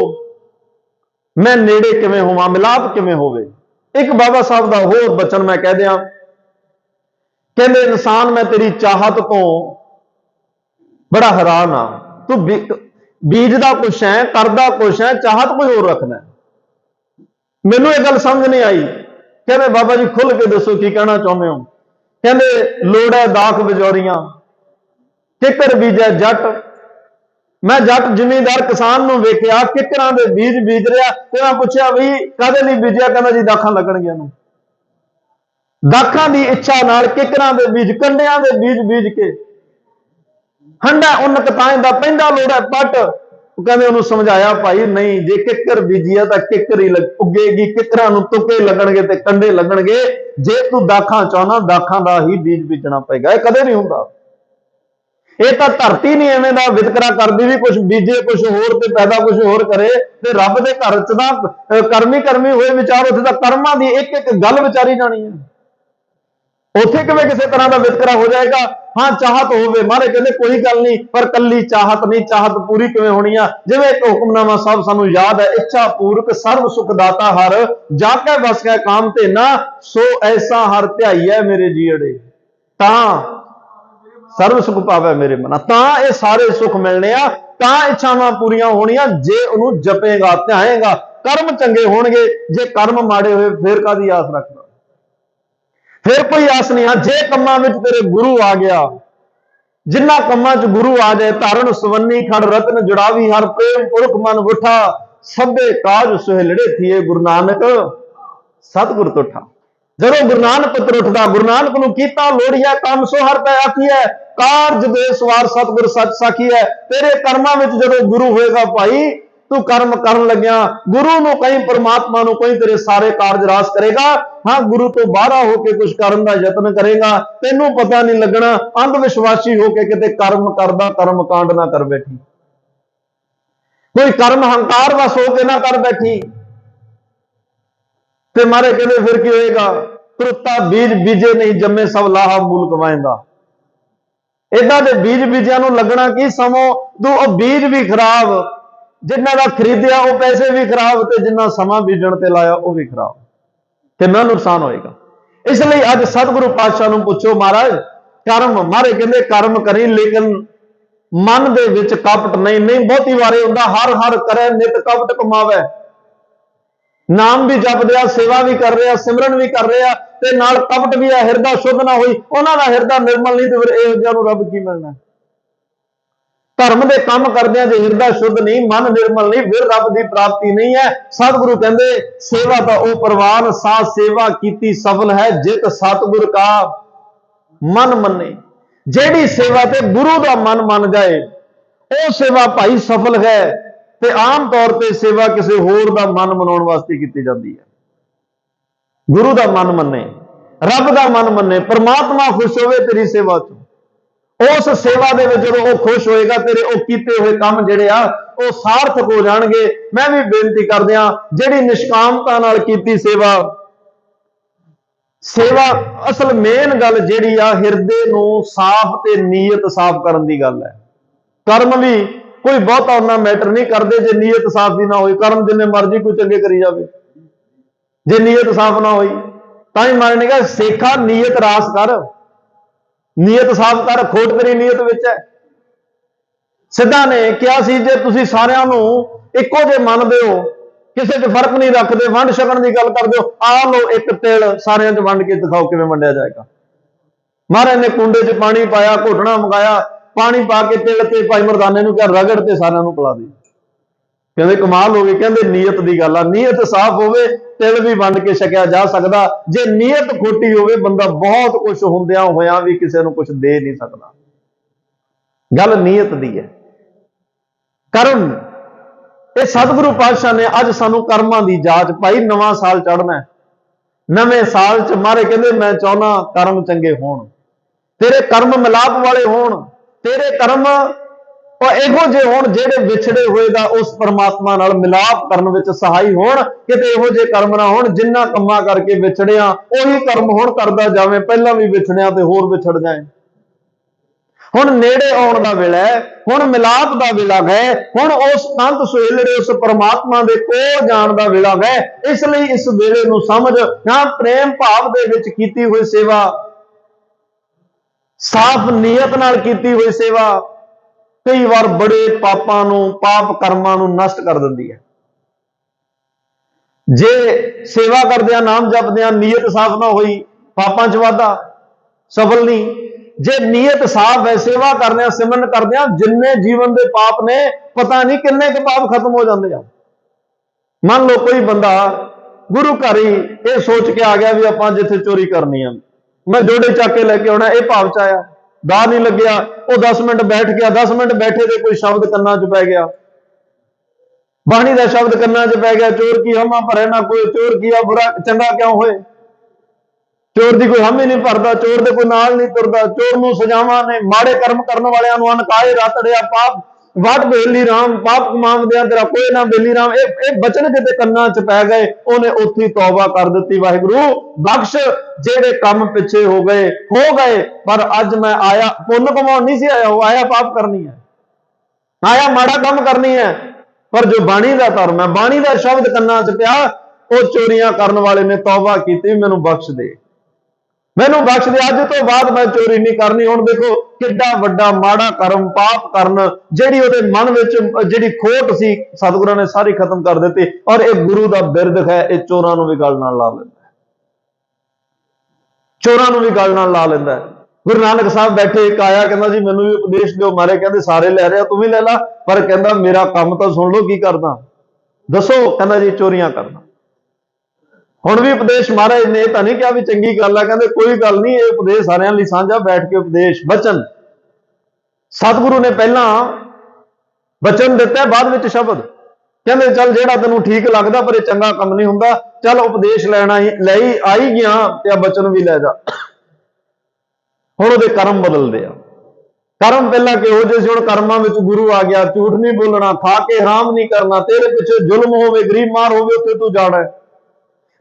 मैं नेड़े किवें होवां, मिलाप किवें होवे। एक बाबा साहब दा होर बचन मैं कह दियां, कहंदे इंसान मैं तेरी चाहत तो बड़ा हैरान हाँ, तू बीजदा कुछ है, करदा कुछ है, चाहत कोई होर रखना है। मैनू ये गल समझ नहीं आई। कहते बाबा जी खुल के दसो की कहना चाहते हो। कहते लोड़ है दाख बजौरियां, किकर बीजे जट। मैं जट जिमीदार किसान नूं वेखिया किकरां दे बीज बीज रहा, ते मैं पूछया भी काहदे लई बीजिया, कहंदा जी दाखां लगणगीਆਂ नूं। दाखां दी इच्छा नाल किकरां दे बीज, कंडियां दे बीज बीज के हंडा उन्नत ताएं दा पैंदा लोड़ है पट। ਉਹ ਕਹਿੰਦੇ ਉਹਨੂੰ ਸਮਝਾਇਆ, ਭਾਈ ਨਹੀਂ, ਜੇ ਕਿੱਕਰ ਬੀਜੀਆ ਤਾਂ ਕਿੱਕਰ ਹੀ ਉੱਗੇਗੀ, ਕਿੱਕਰਾਂ ਨੂੰ ਤੁਕੇ ਲੱਗਣਗੇ ਤੇ ਕੰਡੇ ਲੱਗਣਗੇ। ਜੇ ਤੂੰ ਦਾਖਾਂ ਚਾਹਨਾ, ਦਾਖਾਂ ਦਾ ਹੀ ਬੀਜ ਬੀਜਣਾ ਪਏਗਾ। ਇਹ ਕਦੇ ਨਹੀਂ ਹੁੰਦਾ। ਇਹ ਤਾਂ ਧਰਤੀ ਨਹੀਂ ਐਵੇਂ ਦਾ ਵਿਤਕਰਾ ਕਰਦੀ ਵੀ ਕੁਝ ਬੀਜੇ ਕੁਝ ਹੋਰ ਤੇ ਪੈਦਾ ਕੁਝ ਹੋਰ ਕਰੇ। ਤੇ ਰੱਬ ਦੇ ਘਰ ਚ ਤਾਂ ਕਰਮੀ ਕਰਮੀ ਹੋਏ ਵਿਚਾਰ, ਉੱਥੇ ਤਾਂ ਕਰਮਾਂ ਦੀ ਇੱਕ ਇੱਕ ਗੱਲ ਵਿਚਾਰੀ ਜਾਣੀ ਹੈ। ਉੱਥੇ ਕਿਵੇਂ ਕਿਸੇ ਤਰ੍ਹਾਂ ਦਾ ਵਿਤਕਰਾ ਹੋ ਜਾਏਗਾ? ਹਾਂ, ਚਾਹਤ ਹੋਵੇ, ਮਹਾਰਾਜ ਕਹਿੰਦੇ ਕੋਈ ਗੱਲ ਨਹੀਂ, ਪਰ ਕੱਲੀ ਚਾਹਤ ਨਹੀਂ, ਚਾਹਤ ਪੂਰੀ ਕਿਵੇਂ ਹੋਣੀ ਆ? ਜਿਵੇਂ ਇੱਕ ਹੁਕਮਨਾਮਾ ਸਾਹਿਬ ਸਾਨੂੰ ਯਾਦ ਹੈ, ਇੱਛਾ ਪੂਰਕ ਸਰਬ ਸੁਖ ਦਾਤਾ ਹਰ, ਜਾ ਕੇ ਵਸ ਗਿਆ ਕਾਮ ਤੇ ਨਾ, ਸੋ ਐਸਾ ਹਰ ਧਿਆਈਐ ਮੇਰੇ ਜੀਅੜੇ, ਤਾਂ ਸਰਬ ਸੁਖ ਪਾਵੇ ਮੇਰੇ ਮਨਾ। ਤਾਂ ਇਹ ਸਾਰੇ ਸੁਖ ਮਿਲਣੇ ਆ, ਤਾਂ ਇੱਛਾਵਾਂ ਪੂਰੀਆਂ ਹੋਣੀਆਂ ਜੇ ਉਹਨੂੰ ਜਪੇਗਾ, ਧਿਆਏਗਾ। ਕਰਮ ਚੰਗੇ ਹੋਣਗੇ। ਜੇ ਕਰਮ ਮਾੜੇ ਹੋਏ ਫਿਰ ਕਾਦੀ ਆਸ ਰੱਖਦਾ? ਫਿਰ ਕੋਈ ਆਸ ਨਹੀਂ ਆ। ਜੇ ਕੰਮਾਂ ਵਿੱਚ ਤੇਰੇ ਗੁਰੂ ਆ ਗਿਆ, ਜਿੰਨਾ ਕੰਮਾਂ 'ਚ ਗੁਰੂ ਆ ਜਾਏ, ਧਰਨ ਸਵੰਨੀ ਖੜ ਰਤਨ ਜੁੜਾਵੀ ਹਰ, ਪ੍ਰੇਮ ਪੁਰਖ ਮਨ ਉਠਾ, ਸਭੇ ਕਾਜ ਸੁਹੇਲੜੇ ਥੀਏ, ਗੁਰੂ ਨਾਨਕ ਸਤਿਗੁਰ ਤੁਠਾ। ਜਦੋਂ ਗੁਰੂ ਨਾਨਕ ਪੁੱਤਰ ਉੱਠਦਾ, ਗੁਰੂ ਨਾਨਕ ਨੂੰ ਕੀਤਾ ਲੋੜੀਆ ਕੰਮ, ਸੋ ਹਰ ਪੈ ਆਖੀਐ, ਕਾਰਜ ਦੇ ਸਵਾਰ ਸਤਿਗੁਰ ਸੱਚ ਸਾਖੀਐ। ਤੇਰੇ ਕਰਮਾਂ ਵਿੱਚ ਜਦੋਂ ਗੁਰੂ ਹੋਏਗਾ, ਭਾਈ ਤੂੰ ਕਰਮ ਕਰਨ ਲੱਗਿਆ, ਗੁਰੂ ਨੂੰ ਕਹੀਂ, ਪਰਮਾਤਮਾ ਨੂੰ ਕਹੀਂ, ਤੇਰੇ ਸਾਰੇ ਕਾਰਜ ਰਾਸ ਕਰੇਗਾ। ਹਾਂ, ਗੁਰੂ ਤੋਂ ਬਾਹਰ ਹੋ ਕੇ ਕੁਝ ਕਰਨ ਦਾ ਯਤਨ ਕਰੇਗਾ, ਤੈਨੂੰ ਪਤਾ ਨਹੀਂ ਲੱਗਣਾ। ਅੰਧ ਵਿਸ਼ਵਾਸੀ ਹੋ ਕੇ ਕਿਤੇ ਕਰਮ ਕਰਦਾ, ਕਰਮ ਕਾਂਡ ਨਾ ਕਰ ਬੈਠੀ, ਕੋਈ ਕਰਮ ਹੰਕਾਰ ਵਸ ਹੋ ਕੇ ਨਾ ਕਰ ਬੈਠੀ। ਤੇ ਮਾਰੇ ਕਹਿੰਦੇ ਫਿਰ ਕੀ ਹੋਏਗਾ? ਤਰੁੱਤਾ ਬੀਜ ਬੀਜੇ ਨਹੀਂ ਜੰਮੇ, ਸਭ ਲਾਹਾ ਮੂਲ ਕਮਾਏਂਦਾ। ਏਦਾਂ ਦੇ ਬੀਜ ਬੀਜਿਆਂ ਨੂੰ ਲੱਗਣਾ ਕੀ ਸਮੋ, ਤੂੰ ਉਹ ਬੀਜ ਵੀ ਖਰਾਬ, ਜਿੰਨਾ ਦਾ ਖਰੀਦਿਆ ਉਹ ਪੈਸੇ ਵੀ ਖਰਾਬ, ਤੇ ਜਿੰਨਾ ਸਮਾਂ ਬੀਜਣ ਤੇ ਲਾਇਆ ਉਹ ਵੀ ਖਰਾਬ, ਕਿੰਨਾ ਨੁਕਸਾਨ ਹੋਏਗਾ। ਇਸ ਲਈ ਅੱਜ ਸਤਿਗੁਰੂ ਪਾਤਸ਼ਾਹ ਨੂੰ ਪੁੱਛੋ, ਮਹਾਰਾਜ ਕਰਮ, ਮਾਰੇ ਕਹਿੰਦੇ ਕਰਮ ਕਰੀ, ਲੇਕਿਨ ਮਨ ਦੇ ਵਿੱਚ ਕਪਟ ਨਹੀਂ। ਨਹੀਂ ਬਹੁਤੀ ਵਾਰੇ ਹੁੰਦਾ, ਹਰ ਹਰ ਕਰੇ ਨਿਤ ਕਪਟ ਕਮਾਵੇ। ਨਾਮ ਵੀ ਜਪ ਰਿਹਾ, ਸੇਵਾ ਵੀ ਕਰ ਰਿਹਾ, ਸਿਮਰਨ ਵੀ ਕਰ ਰਿਹਾ, ਤੇ ਨਾਲ ਕਪਟ ਵੀ ਹੈ, ਹਿਰਦਾ ਸ਼ੁੱਧ ਨਾ ਹੋਈ, ਉਹਨਾਂ ਦਾ ਹਿਰਦਾ ਨਿਰਮਲ ਨਹੀਂ, ਤੇ ਫਿਰ ਇਹੋ ਜਿਹਾ ਨੂੰ ਰੱਬ ਕੀ ਮਿਲਣਾ? ਧਰਮ ਦੇ ਕੰਮ ਕਰਦਿਆਂ ਜੇ ਹਿਰਦਾ ਸ਼ੁੱਧ ਨਹੀਂ, ਮਨ ਨਿਰਮਲ ਨਹੀਂ, ਫਿਰ ਰੱਬ ਦੀ ਪ੍ਰਾਪਤੀ ਨਹੀਂ ਹੈ। ਸਤਿਗੁਰੂ ਕਹਿੰਦੇ ਸੇਵਾ ਤਾਂ ਉਹ ਪ੍ਰਵਾਨ, ਸਾਧ ਸੇਵਾ ਕੀਤੀ ਸਫਲ ਹੈ, ਜਿਤ ਸਤਿਗੁਰ ਕਾ ਮਨ ਮੰਨੇ। ਜਿਹੜੀ ਸੇਵਾ ਤੇ ਗੁਰੂ ਦਾ ਮਨ ਮੰਨ ਜਾਏ, ਉਹ ਸੇਵਾ ਭਾਈ ਸਫਲ ਹੈ। ਤੇ ਆਮ ਤੌਰ ਤੇ ਸੇਵਾ ਕਿਸੇ ਹੋਰ ਦਾ ਮਨ ਮਨਾਉਣ ਵਾਸਤੇ ਕੀਤੀ ਜਾਂਦੀ ਹੈ। ਗੁਰੂ ਦਾ ਮਨ ਮੰਨੇ, ਰੱਬ ਦਾ ਮਨ ਮੰਨੇ, ਪਰਮਾਤਮਾ ਖੁਸ਼ ਹੋਵੇ ਤੇਰੀ ਸੇਵਾ ਤੋਂ, ਉਸ ਸੇਵਾ ਦੇ ਵਿੱਚ ਜਦੋਂ ਉਹ ਖੁਸ਼ ਹੋਏਗਾ, ਤੇਰੇ ਉਹ ਕੀਤੇ ਹੋਏ ਕੰਮ ਜਿਹੜੇ ਆ ਉਹ ਸਾਰਥਕ ਹੋ ਜਾਣਗੇ। ਮੈਂ ਵੀ ਬੇਨਤੀ ਕਰਦਿਆਂ, ਜਿਹੜੀ ਨਿਸ਼ਕਾਮਤਾ ਨਾਲ ਕੀਤੀ ਸੇਵਾ, ਸੇਵਾ ਅਸਲ ਮੇਨ ਗੱਲ ਜਿਹੜੀ ਆ, ਹਿਰਦੇ ਨੂੰ ਸਾਫ਼ ਤੇ ਨੀਅਤ ਸਾਫ਼ ਕਰਨ ਦੀ ਗੱਲ ਹੈ। ਕਰਮ ਵੀ ਕੋਈ ਬਹੁਤਾ ਉਹਨਾਂ ਮੈਟਰ ਨਹੀਂ ਕਰਦੇ ਜੇ ਨੀਅਤ ਸਾਫ਼ ਹੀ ਨਾ ਹੋਈ। ਕਰਮ ਜਿੰਨੇ ਮਰਜ਼ੀ ਕੋਈ ਚੰਗੇ ਕਰੀ ਜਾਵੇ, ਜੇ ਨੀਅਤ ਸਾਫ਼ ਨਾ ਹੋਈ, ਤਾਂ ਹੀ ਮਹਾਰਾਜ ਨੇ ਕਿਹਾ ਸੇਖਾ ਨੀਅਤ ਰਾਸ ਕਰ, ਨੀਅਤ ਸਾਫ਼ ਕਰ, ਖੋਟ ਤੇਰੀ ਨੀਅਤ ਵਿੱਚ ਹੈ। ਸਿੱਧਾ ਨੇ ਕਿਹਾ ਸੀ, ਜੇ ਤੁਸੀਂ ਸਾਰਿਆਂ ਨੂੰ ਇੱਕੋ ਜਿਹੇ ਮੰਨਦੇ ਹੋ, ਕਿਸੇ 'ਚ ਫਰਕ ਨਹੀਂ ਰੱਖਦੇ, ਵੰਡ ਛਕਣ ਦੀ ਗੱਲ ਕਰਦੇ ਹੋ, ਆ ਲਓ ਇੱਕ ਤਿਲ, ਸਾਰਿਆਂ 'ਚ ਵੰਡ ਕੇ ਦਿਖਾਓ ਕਿਵੇਂ ਵੰਡਿਆ ਜਾਏਗਾ। ਮਹਾਰਾਜ ਨੇ ਕੁੰਡੇ 'ਚ ਪਾਣੀ ਪਾਇਆ, ਘੋਟਣਾ ਮੰਗਾਇਆ, ਪਾਣੀ ਪਾ ਕੇ ਤਿਲ ਤੇ ਭਾਈ ਮਰਦਾਨੇ ਨੂੰ ਕਿਹਾ ਰਗੜ ਤੇ ਸਾਰਿਆਂ ਨੂੰ ਪਿਲਾ ਦੇ। ਕਹਿੰਦੇ ਕਮਾਲ ਹੋ ਗਈ। ਕਹਿੰਦੇ ਨੀਅਤ ਦੀ ਗੱਲ ਆ, ਨੀਅਤ ਸਾਫ਼ ਹੋਵੇ ਤਿਲ ਵੀ ਵੰਡ ਕੇ ਛਕਿਆ ਜਾ ਸਕਦਾ। ਜੇ ਨੀਅਤ ਖੋਟੀ ਹੋਵੇ, ਬੰਦਾ ਬਹੁਤ ਕੁਝ ਹੁੰਦਿਆਂ ਹੋਇਆਂ ਵੀ ਕਿਸੇ ਨੂੰ ਕੁਝ ਦੇ ਨਹੀਂ ਸਕਦਾ। ਗੱਲ ਨੀਅਤ ਦੀ ਹੈ। ਕਰਮ, ਇਹ ਸਤਿਗੁਰੂ ਪਾਤਸ਼ਾਹ ਨੇ ਅੱਜ ਸਾਨੂੰ ਕਰਮਾਂ ਦੀ ਜਾਂਚ, ਭਾਈ ਨਵਾਂ ਸਾਲ ਚੜ੍ਹਨਾ, ਨਵੇਂ ਸਾਲ 'ਚ ਮਾਰੇ ਕਹਿੰਦੇ ਮੈਂ ਚਾਹੁੰਦਾ ਕਰਮ ਚੰਗੇ ਹੋਣ, ਤੇਰੇ ਕਰਮ ਮਿਲਾਪ ਵਾਲੇ ਹੋਣ, ਤੇਰੇ ਕਰਮ ਉਹ ਇਹੋ ਜਿਹੇ ਹੋਣ ਜਿਹੜੇ ਵਿਛੜੇ ਹੋਏ ਦਾ ਉਸ ਪਰਮਾਤਮਾ ਨਾਲ ਮਿਲਾਪ ਕਰਨ ਵਿੱਚ ਸਹਾਈ ਹੋਣ। ਕਿਤੇ ਇਹੋ ਜਿਹੇ ਕਰਮ ਨਾ ਹੋਣ ਜਿੰਨਾ ਕੰਮਾਂ ਕਰਕੇ ਵਿਛੜਿਆ ਉਹੀ ਕਰਮ ਹੁਣ ਕਰਦਾ ਜਾਵੇਂ, ਪਹਿਲਾਂ ਵੀ ਵਿਛੜਿਆ ਤੇ ਹੋਰ ਵਿਛੜ ਜਾਏ। ਹੁਣ ਨੇੜੇ ਆਉਣ ਦਾ ਵੇਲਾ ਹੈ, ਹੁਣ ਮਿਲਾਪ ਦਾ ਵੇਲਾ ਹੈ, ਹੁਣ ਉਸ ਕੰਤ ਸੁਹੇਲੜੇ ਉਸ ਪਰਮਾਤਮਾ ਦੇ ਕੋਲ ਜਾਣ ਦਾ ਵੇਲਾ ਹੈ। ਇਸ ਲਈ ਇਸ ਵੇਲੇ ਨੂੰ ਸਮਝ, ਨਾ ਪ੍ਰੇਮ ਭਾਵ ਦੇ ਵਿੱਚ ਕੀਤੀ ਹੋਈ ਸੇਵਾ, ਸਾਫ਼ ਨੀਅਤ ਨਾਲ ਕੀਤੀ ਹੋਈ ਸੇਵਾ ਕਈ ਵਾਰ ਬੜੇ ਪਾਪਾਂ ਨੂੰ, ਪਾਪ ਕਰਮਾਂ ਨੂੰ ਨਸ਼ਟ ਕਰ ਦਿੰਦੀ ਹੈ। ਜੇ ਸੇਵਾ ਕਰਦਿਆਂ, ਨਾਮ ਜਪਦਿਆਂ ਨੀਅਤ ਸਾਫ਼ ਨਾ ਹੋਈ, ਪਾਪਾਂ 'ਚ ਵਾਧਾ, ਸਫਲ ਨਹੀਂ। ਜੇ ਨੀਅਤ ਸਾਫ਼ ਹੈ, ਸੇਵਾ ਕਰਦਿਆਂ, ਸਿਮਰਨ ਕਰਦਿਆਂ, ਜਿੰਨੇ ਜੀਵਨ ਦੇ ਪਾਪ ਨੇ ਪਤਾ ਨਹੀਂ ਕਿੰਨੇ ਕੁ ਪਾਪ ਖਤਮ ਹੋ ਜਾਂਦੇ ਆ। ਮੰਨ ਲਓ ਕੋਈ ਬੰਦਾ ਗੁਰੂ ਘਰ ਹੀ ਇਹ ਸੋਚ ਕੇ ਆ ਗਿਆ ਵੀ ਆਪਾਂ ਜਿੱਥੇ ਚੋਰੀ ਕਰਨੀ ਆ, ਮੈਂ ਜੋੜੇ ਚੱਕ ਕੇ ਲੈ ਕੇ ਆਉਣਾ, ਇਹ ਭਾਵ 'ਚ ਆਇਆ, ਦਾ ਨਹੀਂ ਲੱਗਿਆ, ਉਹ 10 ਮਿੰਟ ਬੈਠ ਗਿਆ, 10 ਮਿੰਟ ਬੈਠੇ ਤੇ ਕੋਈ ਸ਼ਬਦ ਕੰਨਾਂ 'ਚ ਪੈ ਗਿਆ, बाणी का शब्द कन्ना च पै गया, चोर की हमा भरे ना कोई, चोर किया बुरा चंगा क्यों होए। चोर की कोई हम ही नहीं भरता, चोर दे कोई नाल नहीं तुरदा, चोर नूं सजावां ने, माड़े कर्म करने वालियां नूं अनकाए रतड़िया, पाप वाट बेली राम, पाप कमावदियां तेरा कोई ना बेली राम। ये बचन किते कन्ना च पै गए, उन्हें उत्थे तौबा कर दी, वाहिगुरू बख्श जेड़े काम पिछे हो गए, पर अज मैं आया पुण्य कमाउण नहीं सी आया, वो आया पाप करनी है, आया माड़ा काम करनी है। पर जो बाणी का धर्म है, बाणी का शब्द कन्ना च पिया, वो चोरियां करने वाले ने तौबा की, मैनू बख्श दे, मैनू बख्श दे, अज तो बाद मैं चोरी नहीं करनी। हुण देखो किड्डा वड्डा माड़ा कर्म पाप करन, जिहड़ी उहदे मन विच जिहड़ी खोट सी सतगुरां ने सारी खत्म कर दी। और एक गुरु का बिरद है, ये चोरां नूं भी गल नाल ला लैंदा है, चोरां नूं भी गल नाल ला लैंदा है। गुरु नानक साहब बैठे, एक आया कहना जी मैनू भी उपदेश दो, मारे कहते सारे लै रहे तू भी लै ला, पर कहता मेरा काम तो सुन लो की करदा, दसो, कहना जी चोरियां करना। हुण भी उपदेश महाराज ने तो नहीं कहा भी चंगी गल है, कहते कोई गल नहीं, ये उपदेश सारियां लई साझा, बैठ के उपदेश वचन सतगुरु ने पहला वचन दिता, बाद विच शब्द, कहते चल जेड़ा तेनू ठीक लगता पर यह चंगा काम नहीं हुंदा, चल उपदेश लैना लै आई गया ते वचन भी लै जा। हुण उहदे कर्म बदलदे आ, कर्म पहला किहो जे सी, हुण कर्मां विच गुरु आ गया, झूठ नहीं बोलना, खा के हराम नहीं करना, तेरे पिछे जुल्म होवे गरीब मार होवे उत्थे तू जाना है।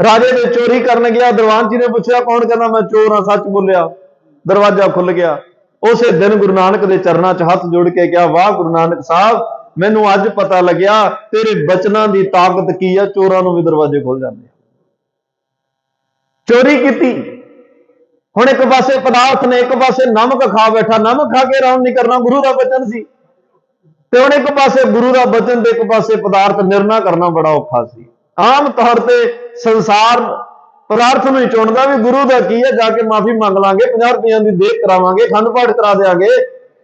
राजे ने चोरी करने गया, दरबान जी ने पूछा कौन, कहना मैं चोर हाँ, सच बोलिया, दरवाजा खुल गया। उस दिन गुरु नानक के चरणों च हथ जोड़ के कहा, वाह गुरु नानक साहब, मैनू अज पता लग्या तेरे बचनों की ताकत की है, चोरां नूं भी दरवाजे खुल जाते। चोरी की, हुण एक पासे पदार्थ ने, एक पासे नमक खा बैठा, नमक खा के आराम नहीं करना, गुरु का बचन सी, ते हुण एक पासे गुरु का बचन ते एक पासे पदार्थ, निर्णय करना बड़ा औखा सी। आम तौर पर संसार पदार्थ में चुनता भी गुरु का की है, जाके माफी मंग लांगे, 50 रुपया की देख करावांगे, खंड पाठ करा देंगे,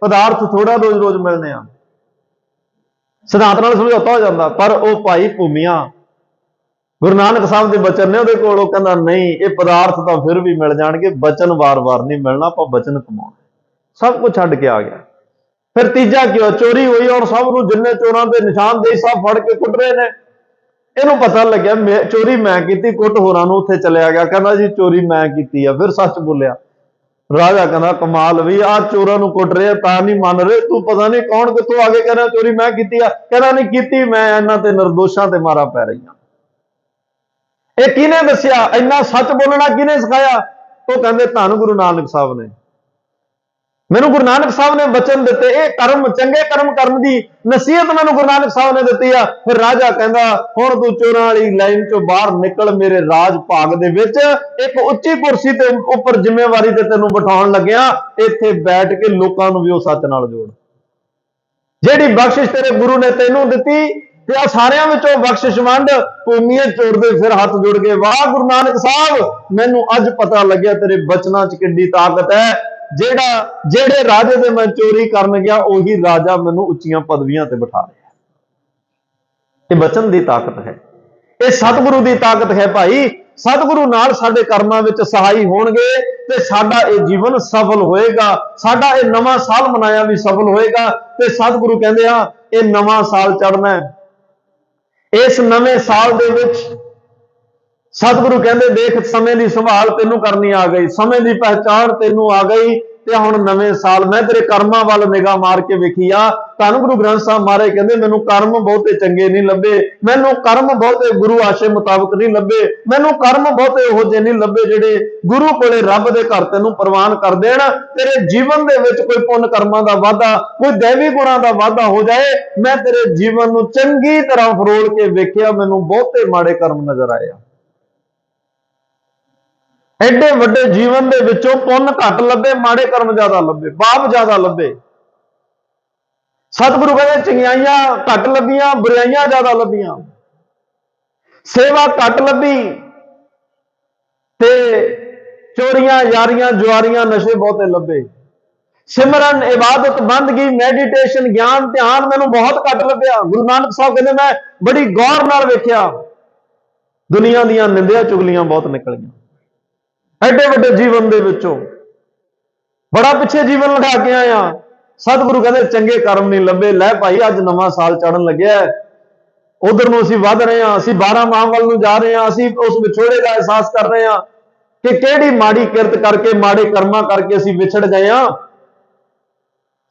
पदार्थ थोड़ा रोज रोज मिलने आ, सिद्धांत नाल समझौता हो जाता। पर वह भाई भूमिया गुरु नानक साहब के बचन ने, वो कहना नहीं, ये पदार्थ तो फिर भी मिल जाएंगे, बचन बार बार नहीं मिलना, आप बचन कमाना, सब कुछ छड्ड के आ गया। फिर तीजा क्यों चोरी हुई, और सब नूं जिन्ने चोरां दे निशान दे सब फड़ के कुट रहे हैं। इनू पता लग्या चोरी मैं की, कुट होरां नूं उत्थे चलिया गया, कहना जी चोरी मैं की है, फिर सच बोलिया। राजा कहना कमाल भी, आ चोरां नूं कुट रहे ता नहीं मन रहे, तू पता नहीं कौन कितों आगे कह रहा चोरी मैं की है, कहना नहीं की, मैं इन्हां ते निर्दोषां ते मारा पै रही हां। ये किने दसिया, इन्ना सच बोलना किने सिखाया, तो कहते धन गुरु नानक साहब ने, मैनू गुरु नानक साहब ने बचन दिते, ये कर्म चंगे कर्म करने की नसीहत मैनू गुरु नानक साहब ने दी है। फिर राजा कहता हुण तू चोरां वाली लाइन चों बाहर निकल, मेरे राज भाग दे विच एक उच्ची कुर्सी ते उपर जिम्मेवारी ते तैनूं बिठाउण लग्या, इत्थे बैठ के लोकां नूं भी उह सच नाल जोड़, जिहड़ी बख्शिश तेरे गुरु ने तैनूं दित्ती ते आ सारियां विचों बख्शिश वंड। भूमिए चोड़दे फिर हाथ जुड़ गए, वाह गुरु नानक साहब, मैनूं अज पता लग्या तेरे बचनां च किड्डी ताकत है, जेड़े राजे दे मैं चोरी करन गया उही राजा मैनू उच्चियां पदवियां ते बिठा रहा। ये बचन की ताकत है, ये सतगुरु की ताकत है भाई। सतगुरु नाल साडे कर्मां विच सहाई होणगे ते साडा ये जीवन सफल होएगा, साडा ये नवां साल मनाया भी सफल होएगा। ते सतगुरु कहंदे आ ये नवां साल चढ़ना है, इस नवे साल दे विच सतगुरु कहते देख समय की संभाल तेनों करनी आ गई, समय की पहचान तेनों आ गई, ते हुण नवे साल मैं तेरे कर्मां वाल निगाह मार के वेखी आ। धन गुरु ग्रंथ साहब महाराज कहते मैनूं कर्म बहुते चंगे नहीं लभे, मैनूं कर्म बहुते गुरु आशे मुताबक नहीं लभे, मैनूं कर्म बहुते इहो जिहे नहीं लभे जिहड़े गुरु कोले रब दे घर तैनूं प्रवान कर देण। तेरे जीवन दे विच कोई पुण्य कर्मां दा वाधा, कोई दैवी गुणां दा वाधा हो जाए, मैं तेरे जीवन नूं चंगी तरह फरोल के वेखिया, मैनूं बहुते माड़े कर्म नजर आए। एडे वड्डे जीवन दे विचों पुण्य घट लभे, माड़े कर्म ज्यादा लभे, पाप ज्यादा लभे। सतगुरु कहते चंगियाइयां घट लभियां, बुराइयां ज्यादा लभियां, सेवा घट लभी, ते चोरियां यारियां जुआरियां नशे बहुते लभे। सिमरन इबादत बंदगी मैडिटेशन ज्ञान ध्यान मैनूं बहुत घट लभ्या। गुरु नानक साहब कहते मैं बड़ी गौर नाल वेख्या, दुनिया दीयां निंदियां चुगलियां बहुत निकलियां एडे वड्डे जीवन दे विचों, बड़ा पिछे जीवन लगा के आया। सतगुरु कहते चंगे कर्म नहीं लभे, लै भाई अज नवां साल चढ़न लग्या, ਉਧਰ ਨੂੰ ਅਸੀਂ ਵੱਧ ਰਹੇ ਹਾਂ, ਅਸੀਂ 12 ਮਾਹ ਵੱਲ ਨੂੰ ਜਾ ਰਹੇ ਹਾਂ, ਅਸੀਂ ਉਸ ਵਿਛੋੜੇ ਦਾ ਅਹਿਸਾਸ ਕਰ ਰਹੇ ਹਾਂ ਕਿ ਕਿਹੜੀ ਮਾੜੀ ਕਿਰਤ ਕਰਕੇ, ਮਾੜੇ ਕਰਮਾਂ ਕਰਕੇ ਅਸੀਂ ਵਿਛੜ ਗਏ ਹਾਂ।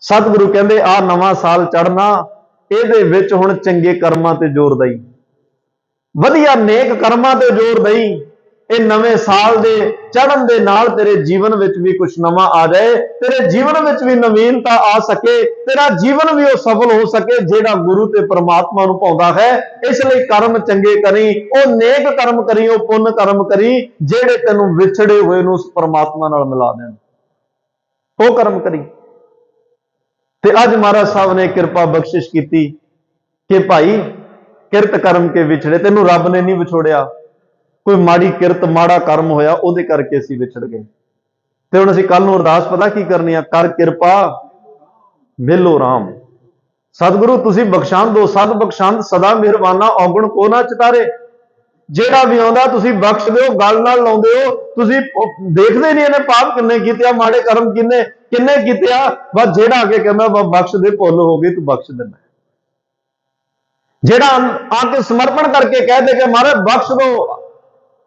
ਸਤਿਗੁਰੂ ਕਹਿੰਦੇ ਆ ਨਵਾਂ ਸਾਲ ਚੜ੍ਹਨਾ, ਇਹਦੇ ਵਿੱਚ ਹੁਣ ਚੰਗੇ ਕਰਮਾਂ ਤੇ ਜ਼ੋਰ ਦਈ, ਵਧੀਆ ਨੇਕ ਕਰਮਾਂ ਤੇ ਜ਼ੋਰ ਦਈ। ਇਹ ਨਵੇਂ ਸਾਲ ਦੇ ਚੜ੍ਹਨ ਦੇ ਨਾਲ ਤੇਰੇ ਜੀਵਨ ਵਿੱਚ ਵੀ ਕੁਝ ਨਵਾਂ ਆ ਜਾਏ, ਤੇਰੇ ਜੀਵਨ ਵਿੱਚ ਵੀ ਨਵੀਨਤਾ ਆ ਸਕੇ, ਤੇਰਾ ਜੀਵਨ ਵੀ ਉਹ ਸਫਲ ਹੋ ਸਕੇ ਜਿਹੜਾ ਗੁਰੂ ਤੇ ਪ੍ਰਮਾਤਮਾ ਨੂੰ ਭਾਉਂਦਾ ਹੈ। ਇਸ ਲਈ ਕਰਮ ਚੰਗੇ ਕਰੀ, ਉਹ ਨੇਕ ਕਰਮ ਕਰੀ, ਉਹ ਪੁੰਨ ਕਰਮ ਕਰੀ ਜਿਹੜੇ ਤੈਨੂੰ ਵਿਛੜੇ ਹੋਏ ਨੂੰ ਉਸ ਪ੍ਰਮਾਤਮਾ ਨਾਲ ਮਿਲਾ ਦੇਣ, ਉਹ ਕਰਮ ਕਰੀ। ਤੇ ਅੱਜ ਮਹਾਰਾਜ ਸਾਹਿਬ ਨੇ ਕਿਰਪਾ ਬਖਸ਼ਿਸ਼ ਕੀਤੀ ਕਿ ਭਾਈ ਕਿਰਤ ਕਰਮ ਕੇ ਵਿਛੜੇ, ਤੈਨੂੰ ਰੱਬ ਨੇ ਨਹੀਂ ਵਿਛੋੜਿਆ, ਕੋਈ ਮਾੜੀ ਕਿਰਤ ਮਾੜਾ ਕਰਮ ਹੋਇਆ ਉਹਦੇ ਕਰਕੇ ਅਸੀਂ ਵਿਛੜ ਗਏ। ਤੇ ਹੁਣ ਅਸੀਂ ਕੱਲ ਨੂੰ ਅਰਦਾਸ ਪਤਾ ਕੀ ਕਰਨੀ ਆ, ਕਰ ਕਿਰਪਾ ਮਿਲੋ ਰਾਮ। ਸਤਿਗੁਰੂ ਤੁਸੀਂ ਬਖਸ਼ਾਂ ਦੋ, ਸਦ ਬਖਸ਼ੰਦ ਸਦਾ ਮਿਹਰਬਾਨਾ, ਔਗਣ ਕੋ ਨਾ ਚਿਤਾਰੇ। ਜਿਹੜਾ ਵੀ ਆਉਂਦਾ ਤੁਸੀਂ ਬਖਸ਼ ਦਿਓ, ਗੱਲ ਨਾਲ ਲਾਉਂਦੇ ਹੋ, ਤੁਸੀਂ ਦੇਖਦੇ ਨਹੀਂ ਇਹਨੇ ਪਾਪ ਕਿੰਨੇ ਕੀਤੇ ਆ, ਮਾੜੇ ਕਰਮ ਕਿੰਨੇ ਕੀਤੇ ਆ, ਬਸ ਜਿਹੜਾ ਅੱਗੇ ਕਹਿੰਦਾ ਬਖਸ਼ ਦੇ, ਭੁੱਲ ਹੋ ਗਈ ਤੂੰ ਬਖਸ਼ ਦਿੰਦਾ। ਜਿਹੜਾ ਆ ਕੇ ਸਮਰਪਣ ਕਰਕੇ ਕਹਿ ਦੇ ਕਿ ਮਹਾਰਾਜ ਬਖਸ਼ ਦੋ,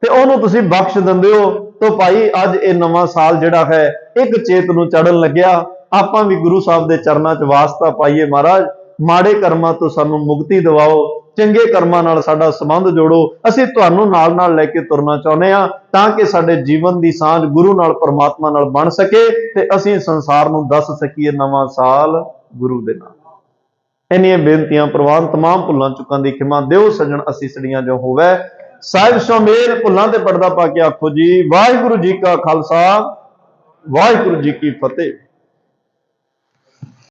ਤੇ ਉਹਨੂੰ ਤੁਸੀਂ ਬਖਸ਼ ਦਿੰਦੇ ਹੋ। ਤਾਂ ਭਾਈ ਅੱਜ ਇਹ ਨਵਾਂ ਸਾਲ ਜਿਹੜਾ ਹੈ ਇੱਕ ਚੇਤ ਨੂੰ ਚੜ੍ਹਨ ਲੱਗਿਆ, ਆਪਾਂ ਵੀ ਗੁਰੂ ਸਾਹਿਬ ਦੇ ਚਰਨਾਂ 'ਚ ਵਾਸਤਾ ਪਾਈਏ, ਮਹਾਰਾਜ ਮਾੜੇ ਕਰਮਾਂ ਤੋਂ ਸਾਨੂੰ ਮੁਕਤੀ ਦਿਵਾਓ, ਚੰਗੇ ਕਰਮਾਂ ਨਾਲ ਸਾਡਾ ਸੰਬੰਧ ਜੋੜੋ। ਅਸੀਂ ਤੁਹਾਨੂੰ ਨਾਲ ਨਾਲ ਲੈ ਕੇ ਤੁਰਨਾ ਚਾਹੁੰਦੇ ਹਾਂ ਤਾਂ ਕਿ ਸਾਡੇ ਜੀਵਨ ਦੀ ਸਾਂਝ ਗੁਰੂ ਨਾਲ, ਪਰਮਾਤਮਾ ਨਾਲ ਬਣ ਸਕੇ ਤੇ ਅਸੀਂ ਸੰਸਾਰ ਨੂੰ ਦੱਸ ਸਕੀਏ ਨਵਾਂ ਸਾਲ ਗੁਰੂ ਦੇ ਨਾਲ। ਇੰਨੀਆਂ ਬੇਨਤੀਆਂ ਪ੍ਰਵਾਨ, तमाम ਭੁੱਲਾਂ ਚੁੱਕਾਂ ਦੀ ਖਿਮਾ ਦਿਓ ਸੱਜਣ ਅਸੀਸੜੀਆਂ ਜੋ ਹੋਵੇ। ਸਾਹਿਬ ਸ਼ਾਮੇਲ ਭੁੱਲਾਂ ਤੇ ਪਰਦਾ ਪਾ ਕੇ ਆਖੋ ਜੀ ਵਾਹਿਗੁਰੂ ਜੀ ਕਾ ਖਾਲਸਾ, ਵਾਹਿਗੁਰੂ ਜੀ ਕੀ ਫਤਿਹ।